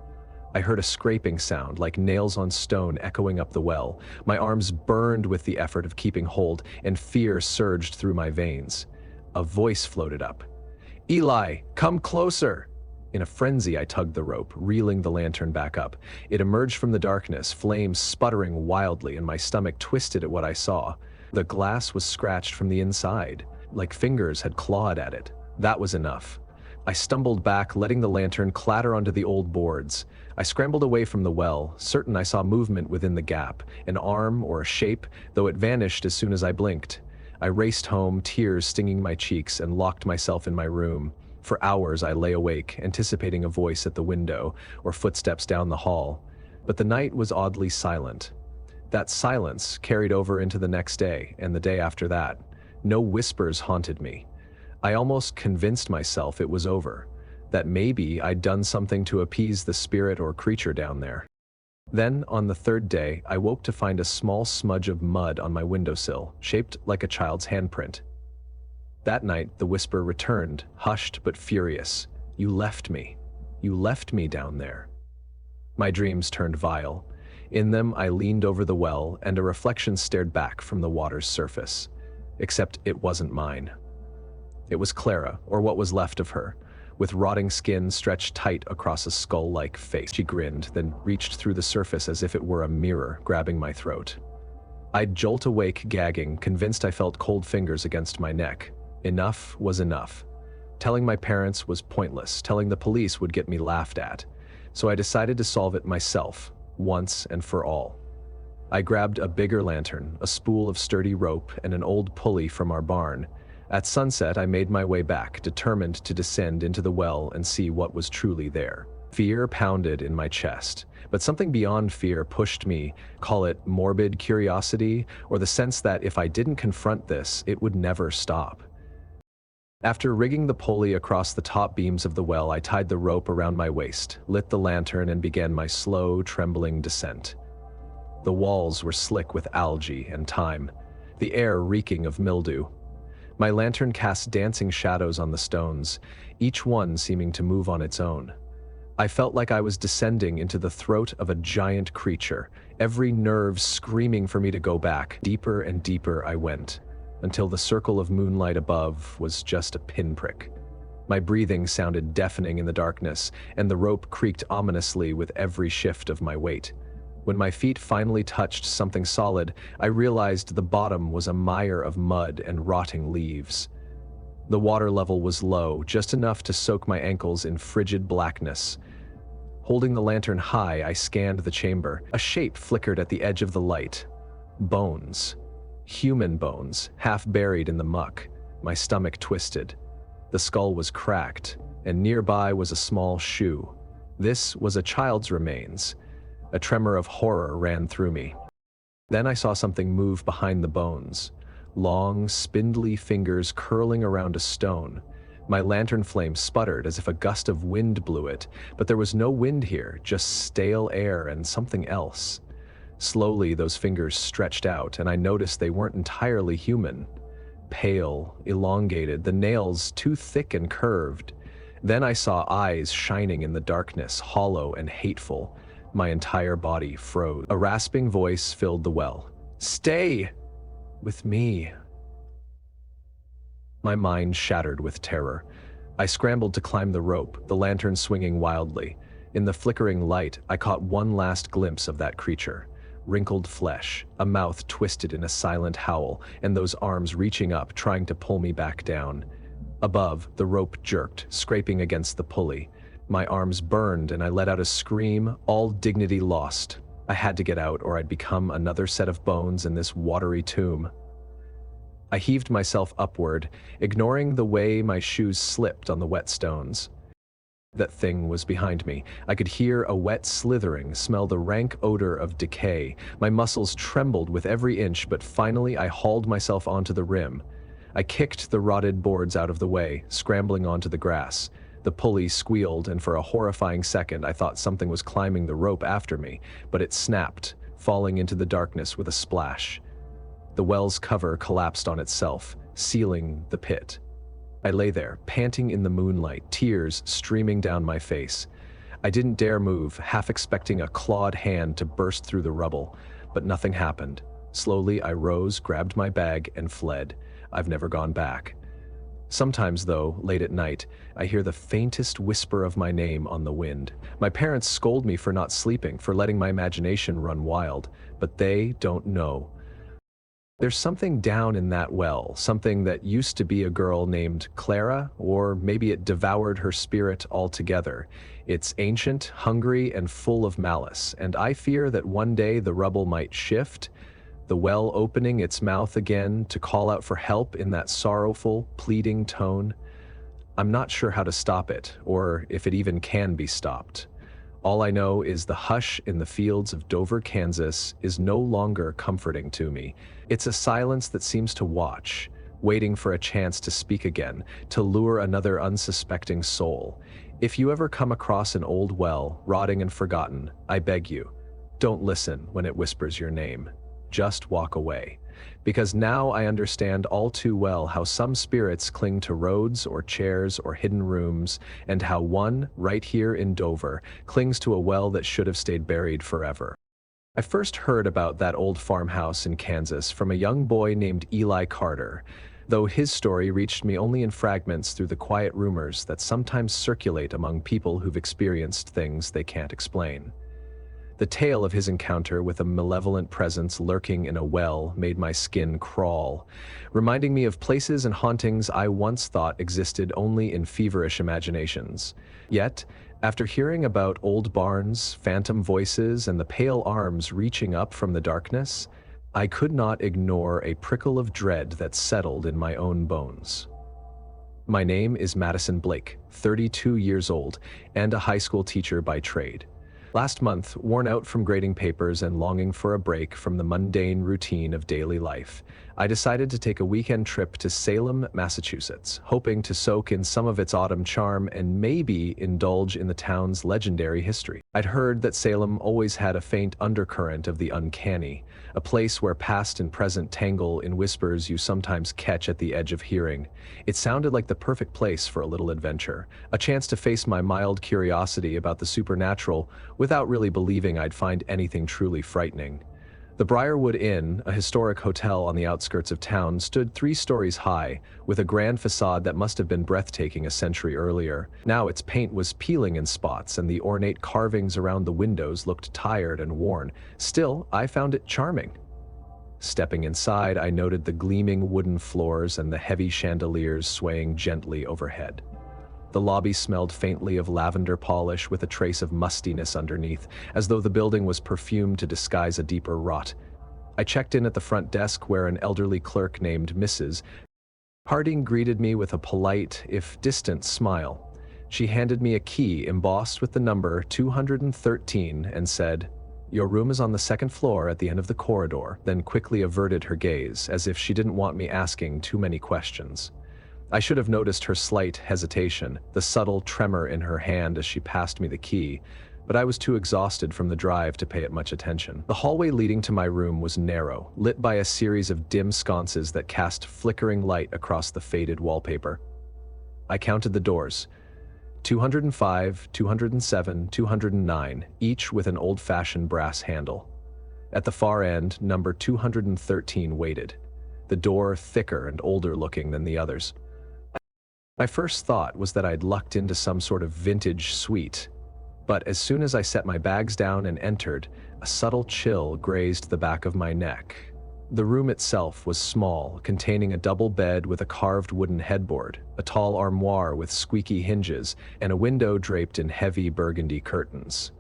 I heard a scraping sound, like nails on stone echoing up the well. My arms burned with the effort of keeping hold, and fear surged through my veins. A voice floated up. "Eli, come closer!" In a frenzy, I tugged the rope, reeling the lantern back up. It emerged from the darkness, flames sputtering wildly, and my stomach twisted at what I saw. The glass was scratched from the inside, like fingers had clawed at it. That was enough. I stumbled back, letting the lantern clatter onto the old boards. I scrambled away from the well, certain I saw movement within the gap, an arm or a shape, though it vanished as soon as I blinked. I raced home, tears stinging my cheeks, and locked myself in my room. For hours I lay awake, anticipating a voice at the window or footsteps down the hall. But the night was oddly silent. That silence carried over into the next day and the day after that. No whispers haunted me. I almost convinced myself it was over, that maybe I'd done something to appease the spirit or creature down there. Then, on the third day, I woke to find a small smudge of mud on my windowsill, shaped like a child's handprint. That night, the whisper returned, hushed but furious. "You left me. You left me down there." My dreams turned vile. In them, I leaned over the well, and a reflection stared back from the water's surface. Except it wasn't mine. It was Clara, or what was left of her, with rotting skin stretched tight across a skull-like face. She grinned, then reached through the surface as if it were a mirror, grabbing my throat. I'd jolt awake, gagging, convinced I felt cold fingers against my neck. Enough was enough. Telling my parents was pointless. Telling the police would get me laughed at. So I decided to solve it myself, once and for all. I grabbed a bigger lantern, a spool of sturdy rope, and an old pulley from our barn. At sunset, I made my way back, determined to descend into the well and see what was truly there. Fear pounded in my chest, but something beyond fear pushed me, call it morbid curiosity, or the sense that if I didn't confront this, it would never stop. After rigging the pulley across the top beams of the well, I tied the rope around my waist, lit the lantern, and began my slow, trembling descent. The walls were slick with algae and thyme, the air reeking of mildew. My lantern cast dancing shadows on the stones, each one seeming to move on its own. I felt like I was descending into the throat of a giant creature, every nerve screaming for me to go back. Deeper and deeper I went, until the circle of moonlight above was just a pinprick. My breathing sounded deafening in the darkness, and the rope creaked ominously with every shift of my weight. When my feet finally touched something solid, I realized the bottom was a mire of mud and rotting leaves. The water level was low, just enough to soak my ankles in frigid blackness. Holding the lantern high, I scanned the chamber. A shape flickered at the edge of the light. Bones. Human bones, half buried in the muck. My stomach twisted. The skull was cracked, and nearby was a small shoe. This was a child's remains. A tremor of horror ran through me. Then I saw something move behind the bones. Long, spindly fingers curling around a stone. My lantern flame sputtered as if a gust of wind blew it, but there was no wind here, just stale air and something else. Slowly, those fingers stretched out, and I noticed they weren't entirely human. Pale, elongated, the nails too thick and curved. Then I saw eyes shining in the darkness, hollow and hateful. My entire body froze. A rasping voice filled the well. "Stay with me." My mind shattered with terror. I scrambled to climb the rope, the lantern swinging wildly. In the flickering light, I caught one last glimpse of that creature. Wrinkled flesh, a mouth twisted in a silent howl, and those arms reaching up, trying to pull me back down. Above, the rope jerked, scraping against the pulley. My arms burned, and I let out a scream, all dignity lost. I had to get out, or I'd become another set of bones in this watery tomb. I heaved myself upward, ignoring the way my shoes slipped on the wet stones. That thing was behind me. I could hear a wet slithering, smell the rank odor of decay. My muscles trembled with every inch, but finally I hauled myself onto the rim. I kicked the rotted boards out of the way, scrambling onto the grass. The pulley squealed, and for a horrifying second I thought something was climbing the rope after me, but it snapped, falling into the darkness with a splash. The well's cover collapsed on itself, sealing the pit. I lay there, panting in the moonlight, tears streaming down my face. I didn't dare move, half expecting a clawed hand to burst through the rubble, but nothing happened. Slowly I rose, grabbed my bag, and fled. I've never gone back. Sometimes, though, late at night, I hear the faintest whisper of my name on the wind. My parents scold me for not sleeping, for letting my imagination run wild, but they don't know. There's something down in that well, something that used to be a girl named Clara, or maybe it devoured her spirit altogether. It's ancient, hungry, and full of malice, and I fear that one day the rubble might shift, the well opening its mouth again to call out for help in that sorrowful, pleading tone. I'm not sure how to stop it, or if it even can be stopped. All I know is the hush in the fields of Dover, Kansas is no longer comforting to me. It's a silence that seems to watch, waiting for a chance to speak again, to lure another unsuspecting soul. If you ever come across an old well, rotting and forgotten, I beg you, don't listen when it whispers your name. Just walk away. Because now I understand all too well how some spirits cling to roads or chairs or hidden rooms, and how one, right here in Dover, clings to a well that should have stayed buried forever. I first heard about that old farmhouse in Kansas from a young boy named Eli Carter, though his story reached me only in fragments through the quiet rumors that sometimes circulate among people who've experienced things they can't explain. The tale of his encounter with a malevolent presence lurking in a well made my skin crawl, reminding me of places and hauntings I once thought existed only in feverish imaginations. Yet, after hearing about old barns, phantom voices, and the pale arms reaching up from the darkness, I could not ignore a prickle of dread that settled in my own bones. My name is Madison Blake, 32 years old, and a high school teacher by trade. Last month, worn out from grading papers and longing for a break from the mundane routine of daily life, I decided to take a weekend trip to Salem, Massachusetts, hoping to soak in some of its autumn charm and maybe indulge in the town's legendary history. I'd heard that Salem always had a faint undercurrent of the uncanny, a place where past and present tangle in whispers you sometimes catch at the edge of hearing. It sounded like the perfect place for a little adventure, a chance to face my mild curiosity about the supernatural without really believing I'd find anything truly frightening. The Briarwood Inn, a historic hotel on the outskirts of town, stood 3 stories high, with a grand facade that must have been breathtaking a century earlier. Now its paint was peeling in spots, and the ornate carvings around the windows looked tired and worn. Still, I found it charming. Stepping inside, I noted the gleaming wooden floors and the heavy chandeliers swaying gently overhead. The lobby smelled faintly of lavender polish with a trace of mustiness underneath, as though the building was perfumed to disguise a deeper rot. I checked in at the front desk where an elderly clerk named Mrs. Harding greeted me with a polite, if distant, smile. She handed me a key embossed with the number 213 and said, "Your room is on the 2nd floor at the end of the corridor," then quickly averted her gaze, as if she didn't want me asking too many questions. I should have noticed her slight hesitation, the subtle tremor in her hand as she passed me the key, but I was too exhausted from the drive to pay it much attention. The hallway leading to my room was narrow, lit by a series of dim sconces that cast flickering light across the faded wallpaper. I counted the doors: 205, 207, 209, each with an old-fashioned brass handle. At the far end, number 213 waited, the door thicker and older looking than the others. My first thought was that I'd lucked into some sort of vintage suite, but as soon as I set my bags down and entered, a subtle chill grazed the back of my neck. The room itself was small, containing a double bed with a carved wooden headboard, a tall armoire with squeaky hinges, and a window draped in heavy burgundy curtains.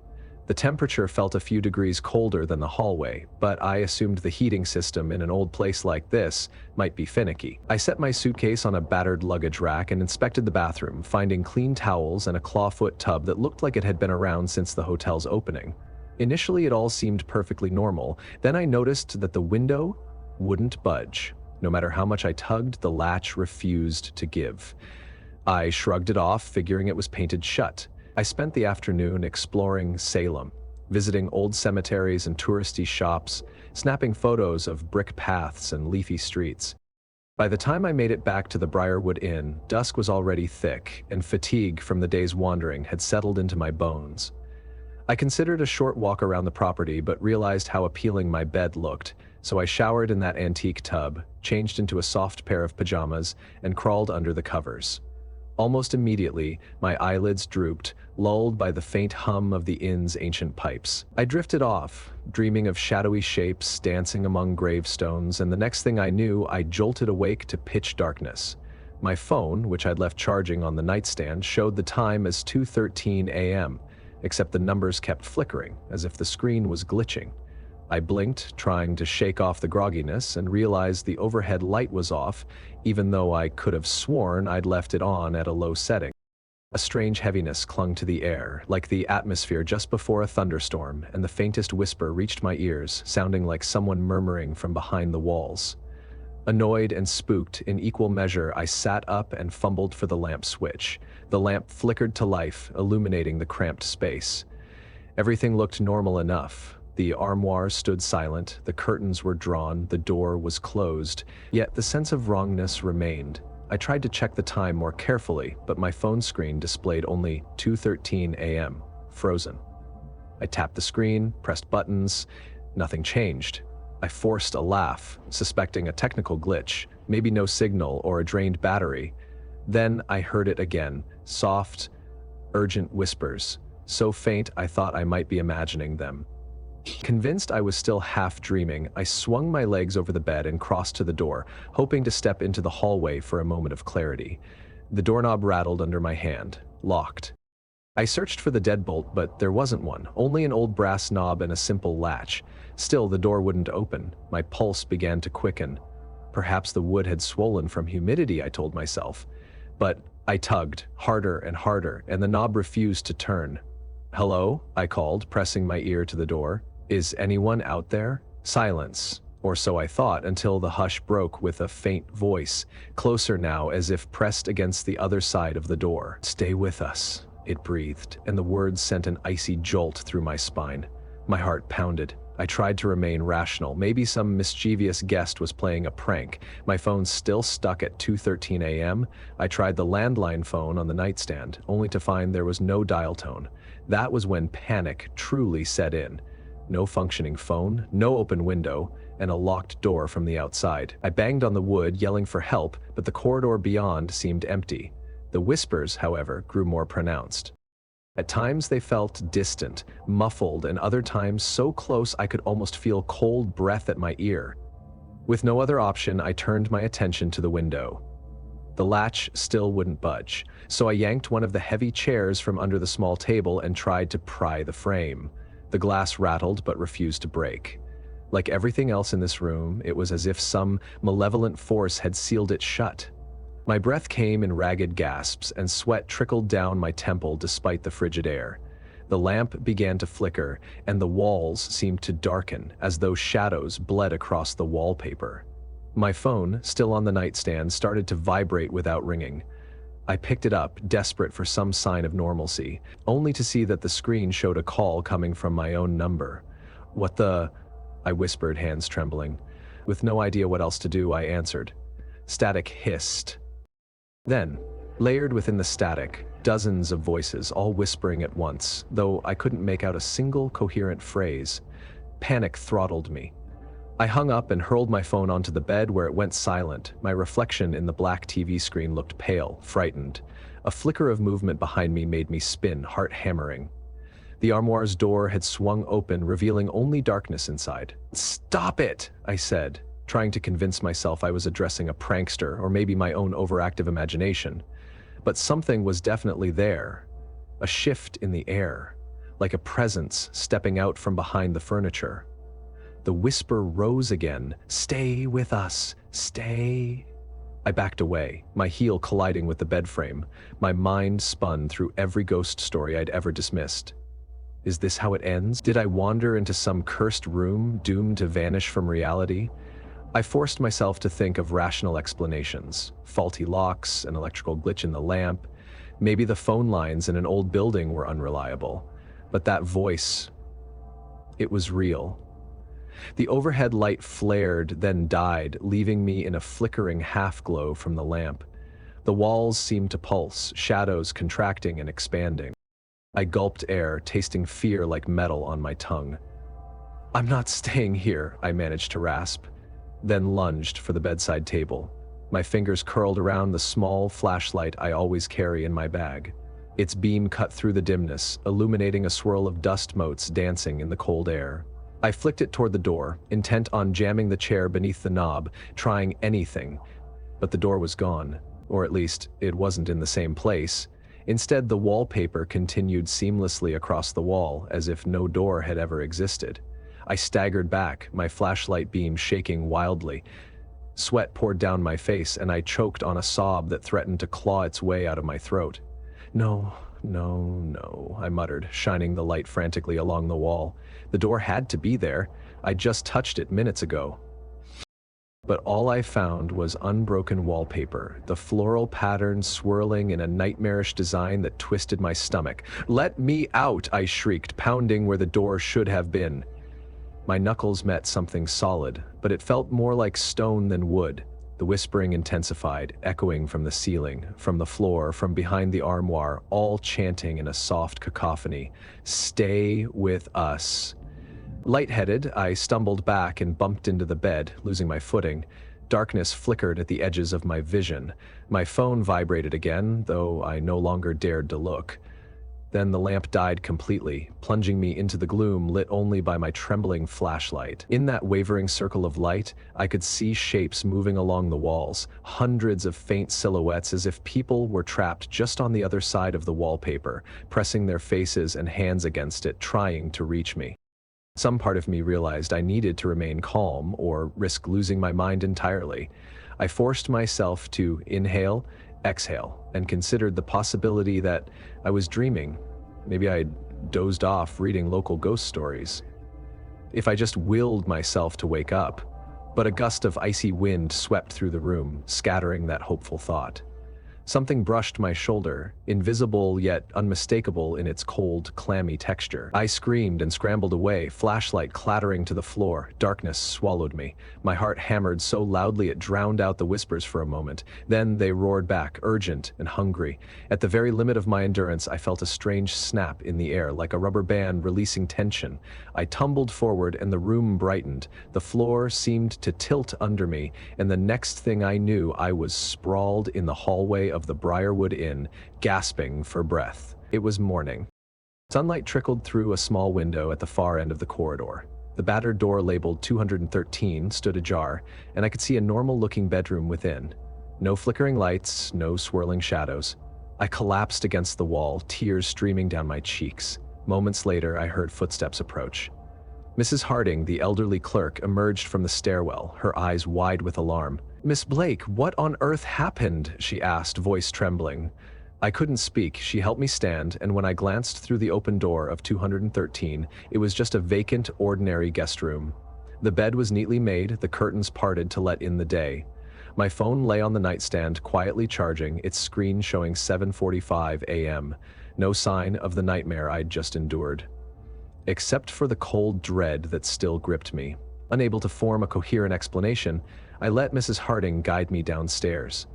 The temperature felt a few degrees colder than the hallway, but I assumed the heating system in an old place like this might be finicky. I set my suitcase on a battered luggage rack and inspected the bathroom, finding clean towels and a clawfoot tub that looked like it had been around since the hotel's opening. Initially, it all seemed perfectly normal. Then I noticed that the window wouldn't budge. No matter how much I tugged, the latch refused to give. I shrugged it off, figuring it was painted shut. I spent the afternoon exploring Salem, visiting old cemeteries and touristy shops, snapping photos of brick paths and leafy streets. By the time I made it back to the Briarwood Inn, dusk was already thick, and fatigue from the day's wandering had settled into my bones. I considered a short walk around the property, but realized how appealing my bed looked, so I showered in that antique tub, changed into a soft pair of pajamas, and crawled under the covers. Almost immediately, my eyelids drooped, lulled by the faint hum of the inn's ancient pipes. I drifted off, dreaming of shadowy shapes dancing among gravestones, and the next thing I knew, I jolted awake to pitch darkness. My phone, which I'd left charging on the nightstand, showed the time as 2:13 a.m., except the numbers kept flickering, as if the screen was glitching. I blinked, trying to shake off the grogginess, and realized the overhead light was off, even though I could have sworn I'd left it on at a low setting. A strange heaviness clung to the air, like the atmosphere just before a thunderstorm, and the faintest whisper reached my ears, sounding like someone murmuring from behind the walls. Annoyed and spooked in equal measure, I sat up and fumbled for the lamp switch. The lamp flickered to life, illuminating the cramped space. Everything looked normal enough. The armoire stood silent, the curtains were drawn, the door was closed, yet the sense of wrongness remained. I tried to check the time more carefully, but my phone screen displayed only 2:13 a.m., frozen. I tapped the screen, pressed buttons, nothing changed. I forced a laugh, suspecting a technical glitch, maybe no signal or a drained battery. Then I heard it again, soft, urgent whispers, so faint I thought I might be imagining them. Convinced I was still half dreaming, I swung my legs over the bed and crossed to the door, hoping to step into the hallway for a moment of clarity. The doorknob rattled under my hand, locked. I searched for the deadbolt, but there wasn't one, only an old brass knob and a simple latch. Still, the door wouldn't open. My pulse began to quicken. Perhaps the wood had swollen from humidity, I told myself. But I tugged, harder and harder, and the knob refused to turn. "Hello?" I called, pressing my ear to the door. "Is anyone out there?" Silence, or so I thought, until the hush broke with a faint voice, closer now as if pressed against the other side of the door. "Stay with us. it breathed, and the words sent an icy jolt through my spine. My heart pounded. I tried to remain rational. Maybe some mischievous guest was playing a prank. My phone still stuck at 2:13 a.m. I tried the landline phone on the nightstand, only to find there was no dial tone. That was when panic truly set in. No functioning phone, no open window, and a locked door from the outside. I banged on the wood, yelling for help, but the corridor beyond seemed empty. The whispers, however, grew more pronounced. At times they felt distant, muffled, and other times so close I could almost feel cold breath at my ear. With no other option, I turned my attention to the window. The latch still wouldn't budge, so I yanked one of the heavy chairs from under the small table and tried to pry the frame. The glass rattled but refused to break. Like everything else in this room, it was as if some malevolent force had sealed it shut. My breath came in ragged gasps, and sweat trickled down my temple despite the frigid air. The lamp began to flicker, and the walls seemed to darken, as though shadows bled across the wallpaper. My phone, still on the nightstand, started to vibrate without ringing. I picked it up, desperate for some sign of normalcy, only to see that the screen showed a call coming from my own number. "What the?" I whispered, hands trembling. With no idea what else to do, I answered. Static hissed. Then, layered within the static, dozens of voices, all whispering at once, though I couldn't make out a single coherent phrase. Panic throttled me. I hung up and hurled my phone onto the bed, where it went silent. My reflection in the black TV screen looked pale, frightened. A flicker of movement behind me made me spin, heart hammering. The armoire's door had swung open, revealing only darkness inside. "Stop it!" I said, trying to convince myself I was addressing a prankster or maybe my own overactive imagination. But something was definitely there. A shift in the air, like a presence stepping out from behind the furniture. The whisper rose again. "Stay with us, stay." I backed away, my heel colliding with the bed frame. My mind spun through every ghost story I'd ever dismissed. Is this how it ends? Did I wander into some cursed room, doomed to vanish from reality? I forced myself to think of rational explanations. Faulty locks, an electrical glitch in the lamp. Maybe the phone lines in an old building were unreliable. But that voice, it was real. The overhead light flared, then died, leaving me in a flickering half-glow from the lamp. The walls seemed to pulse, shadows contracting and expanding. I gulped air, tasting fear like metal on my tongue. "I'm not staying here," I managed to rasp, then lunged for the bedside table. My fingers curled around the small flashlight I always carry in my bag. Its beam cut through the dimness, illuminating a swirl of dust motes dancing in the cold air. I flicked it toward the door, intent on jamming the chair beneath the knob, trying anything. But the door was gone, or at least it wasn't in the same place. Instead, the wallpaper continued seamlessly across the wall, as if no door had ever existed. I staggered back, my flashlight beam shaking wildly. Sweat poured down my face, and I choked on a sob that threatened to claw its way out of my throat. "No, no, no," I muttered, shining the light frantically along the wall. The door had to be there. I'd just touched it minutes ago. But all I found was unbroken wallpaper, the floral pattern swirling in a nightmarish design that twisted my stomach. "Let me out!" I shrieked, pounding where the door should have been. My knuckles met something solid, but it felt more like stone than wood. The whispering intensified, echoing from the ceiling, from the floor, from behind the armoire, all chanting in a soft cacophony. "Stay with us." Lightheaded, I stumbled back and bumped into the bed, losing my footing. Darkness flickered at the edges of my vision. My phone vibrated again, though I no longer dared to look. Then the lamp died completely, plunging me into the gloom lit only by my trembling flashlight. In that wavering circle of light, I could see shapes moving along the walls, hundreds of faint silhouettes as if people were trapped just on the other side of the wallpaper, pressing their faces and hands against it, trying to reach me. Some part of me realized I needed to remain calm or risk losing my mind entirely. I forced myself to inhale, exhale, and considered the possibility that I was dreaming. Maybe I'd dozed off reading local ghost stories. If I just willed myself to wake up. But a gust of icy wind swept through the room, scattering that hopeful thought. Something brushed my shoulder, invisible yet unmistakable in its cold, clammy texture. I screamed and scrambled away, flashlight clattering to the floor. Darkness swallowed me. My heart hammered so loudly it drowned out the whispers for a moment. Then they roared back, urgent and hungry. At the very limit of my endurance, I felt a strange snap in the air, like a rubber band releasing tension. I tumbled forward and the room brightened. The floor seemed to tilt under me, and the next thing I knew, I was sprawled in the hallway of the Briarwood Inn, gasping for breath. It was morning. Sunlight trickled through a small window at the far end of the corridor. The battered door labeled 213 stood ajar, and I could see a normal-looking bedroom within. No flickering lights, no swirling shadows. I collapsed against the wall, tears streaming down my cheeks. Moments later, I heard footsteps approach. Mrs. Harding, the elderly clerk, emerged from the stairwell, her eyes wide with alarm. "Miss Blake, what on earth happened?" she asked, voice trembling. I couldn't speak. She helped me stand, and when I glanced through the open door of 213, it was just a vacant, ordinary guest room. The bed was neatly made, the curtains parted to let in the day. My phone lay on the nightstand, quietly charging, its screen showing 7:45 a.m. No sign of the nightmare I'd just endured. Except for the cold dread that still gripped me. Unable to form a coherent explanation, I let Mrs. Harding guide me downstairs.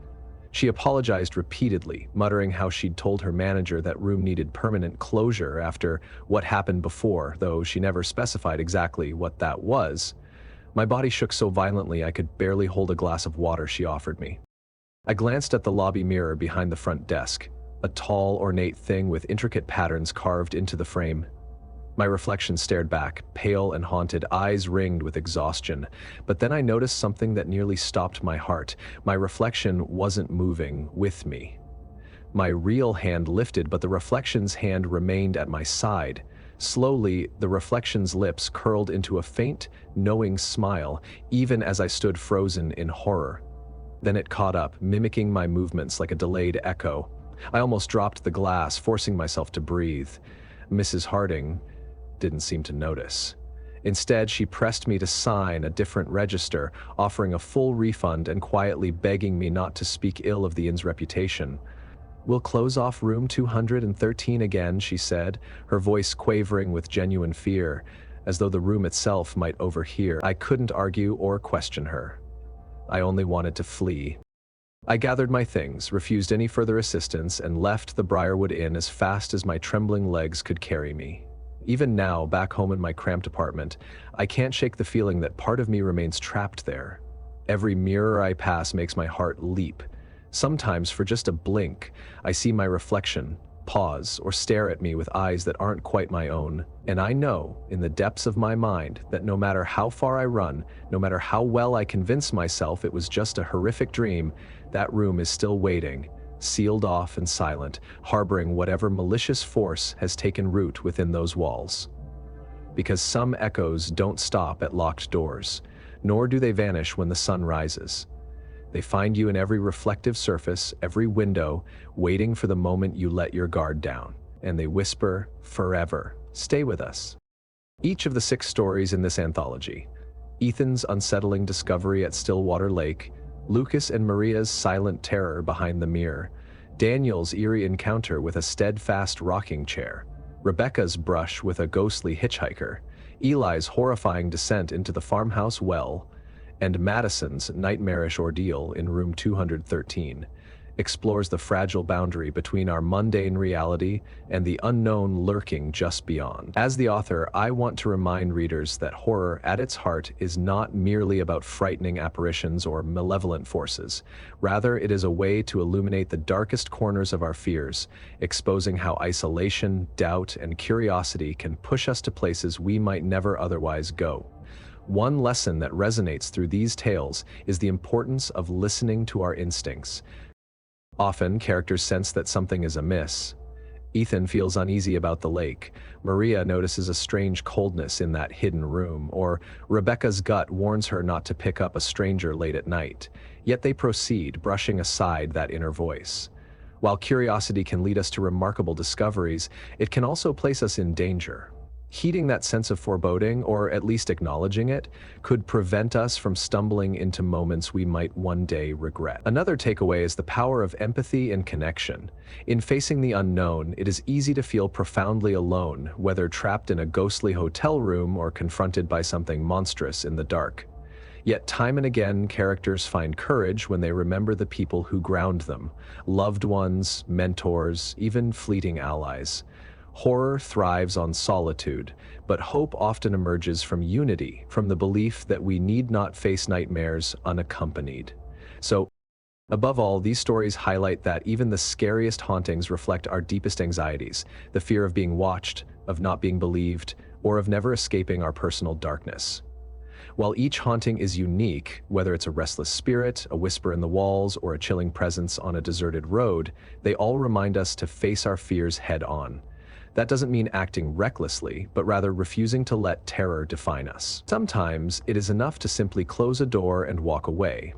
She apologized repeatedly, muttering how she'd told her manager that room needed permanent closure after what happened before, though she never specified exactly what that was. My body shook so violently I could barely hold a glass of water she offered me. I glanced at the lobby mirror behind the front desk, a tall, ornate thing with intricate patterns carved into the frame. My reflection stared back, pale and haunted, eyes ringed with exhaustion. But then I noticed something that nearly stopped my heart. My reflection wasn't moving with me. My real hand lifted, but the reflection's hand remained at my side. Slowly, the reflection's lips curled into a faint, knowing smile, even as I stood frozen in horror. Then it caught up, mimicking my movements like a delayed echo. I almost dropped the glass, forcing myself to breathe. Mrs. Harding didn't seem to notice. Instead, she pressed me to sign a different register, offering a full refund and quietly begging me not to speak ill of the inn's reputation. "We'll close off room 213 again," she said, her voice quavering with genuine fear, as though the room itself might overhear. I couldn't argue or question her. I only wanted to flee. I gathered my things, refused any further assistance, and left the Briarwood Inn as fast as my trembling legs could carry me. Even now, back home in my cramped apartment, I can't shake the feeling that part of me remains trapped there. Every mirror I pass makes my heart leap. Sometimes, for just a blink, I see my reflection, pause, or stare at me with eyes that aren't quite my own. And I know, in the depths of my mind, that no matter how far I run, no matter how well I convince myself it was just a horrific dream, that room is still waiting, sealed off and silent, harboring whatever malicious force has taken root within those walls. Because some echoes don't stop at locked doors, nor do they vanish when the sun rises. They find you in every reflective surface, every window, waiting for the moment you let your guard down. And they whisper, "Forever, stay with us." Each of the 6 stories in this anthology, Ethan's unsettling discovery at Stillwater Lake, Lucas and Maria's silent terror behind the mirror, Daniel's eerie encounter with a steadfast rocking chair, Rebecca's brush with a ghostly hitchhiker, Eli's horrifying descent into the farmhouse well, and Madison's nightmarish ordeal in room 213, explores the fragile boundary between our mundane reality and the unknown lurking just beyond. As the author, I want to remind readers that horror, at its heart, is not merely about frightening apparitions or malevolent forces. Rather, it is a way to illuminate the darkest corners of our fears, exposing how isolation, doubt, and curiosity can push us to places we might never otherwise go. One lesson that resonates through these tales is the importance of listening to our instincts. Often, characters sense that something is amiss. Ethan feels uneasy about the lake, Maria notices a strange coldness in that hidden room, or Rebecca's gut warns her not to pick up a stranger late at night. Yet they proceed, brushing aside that inner voice. While curiosity can lead us to remarkable discoveries, it can also place us in danger. Heeding that sense of foreboding, or at least acknowledging it, could prevent us from stumbling into moments we might one day regret. Another takeaway is the power of empathy and connection. In facing the unknown, it is easy to feel profoundly alone, whether trapped in a ghostly hotel room or confronted by something monstrous in the dark. Yet time and again, characters find courage when they remember the people who ground them, loved ones, mentors, even fleeting allies. Horror thrives on solitude, but hope often emerges from unity, from the belief that we need not face nightmares unaccompanied. So, above all, these stories highlight that even the scariest hauntings reflect our deepest anxieties, the fear of being watched, of not being believed, or of never escaping our personal darkness. While each haunting is unique, whether it's a restless spirit, a whisper in the walls, or a chilling presence on a deserted road, they all remind us to face our fears head on. That doesn't mean acting recklessly, but rather refusing to let terror define us. Sometimes it is enough to simply close a door and walk away.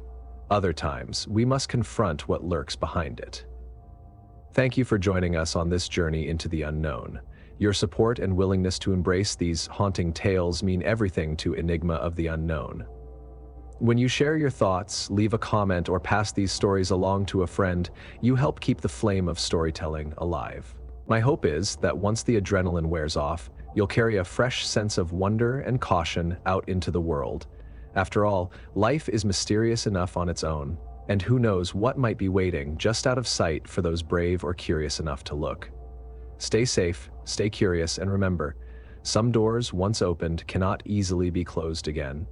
Other times, we must confront what lurks behind it. Thank you for joining us on this journey into the unknown. Your support and willingness to embrace these haunting tales mean everything to Enigma of the Unknown. When you share your thoughts, leave a comment, or pass these stories along to a friend, you help keep the flame of storytelling alive. My hope is that once the adrenaline wears off, you'll carry a fresh sense of wonder and caution out into the world. After all, life is mysterious enough on its own, and who knows what might be waiting just out of sight for those brave or curious enough to look. Stay safe, stay curious, and remember, some doors once opened cannot easily be closed again.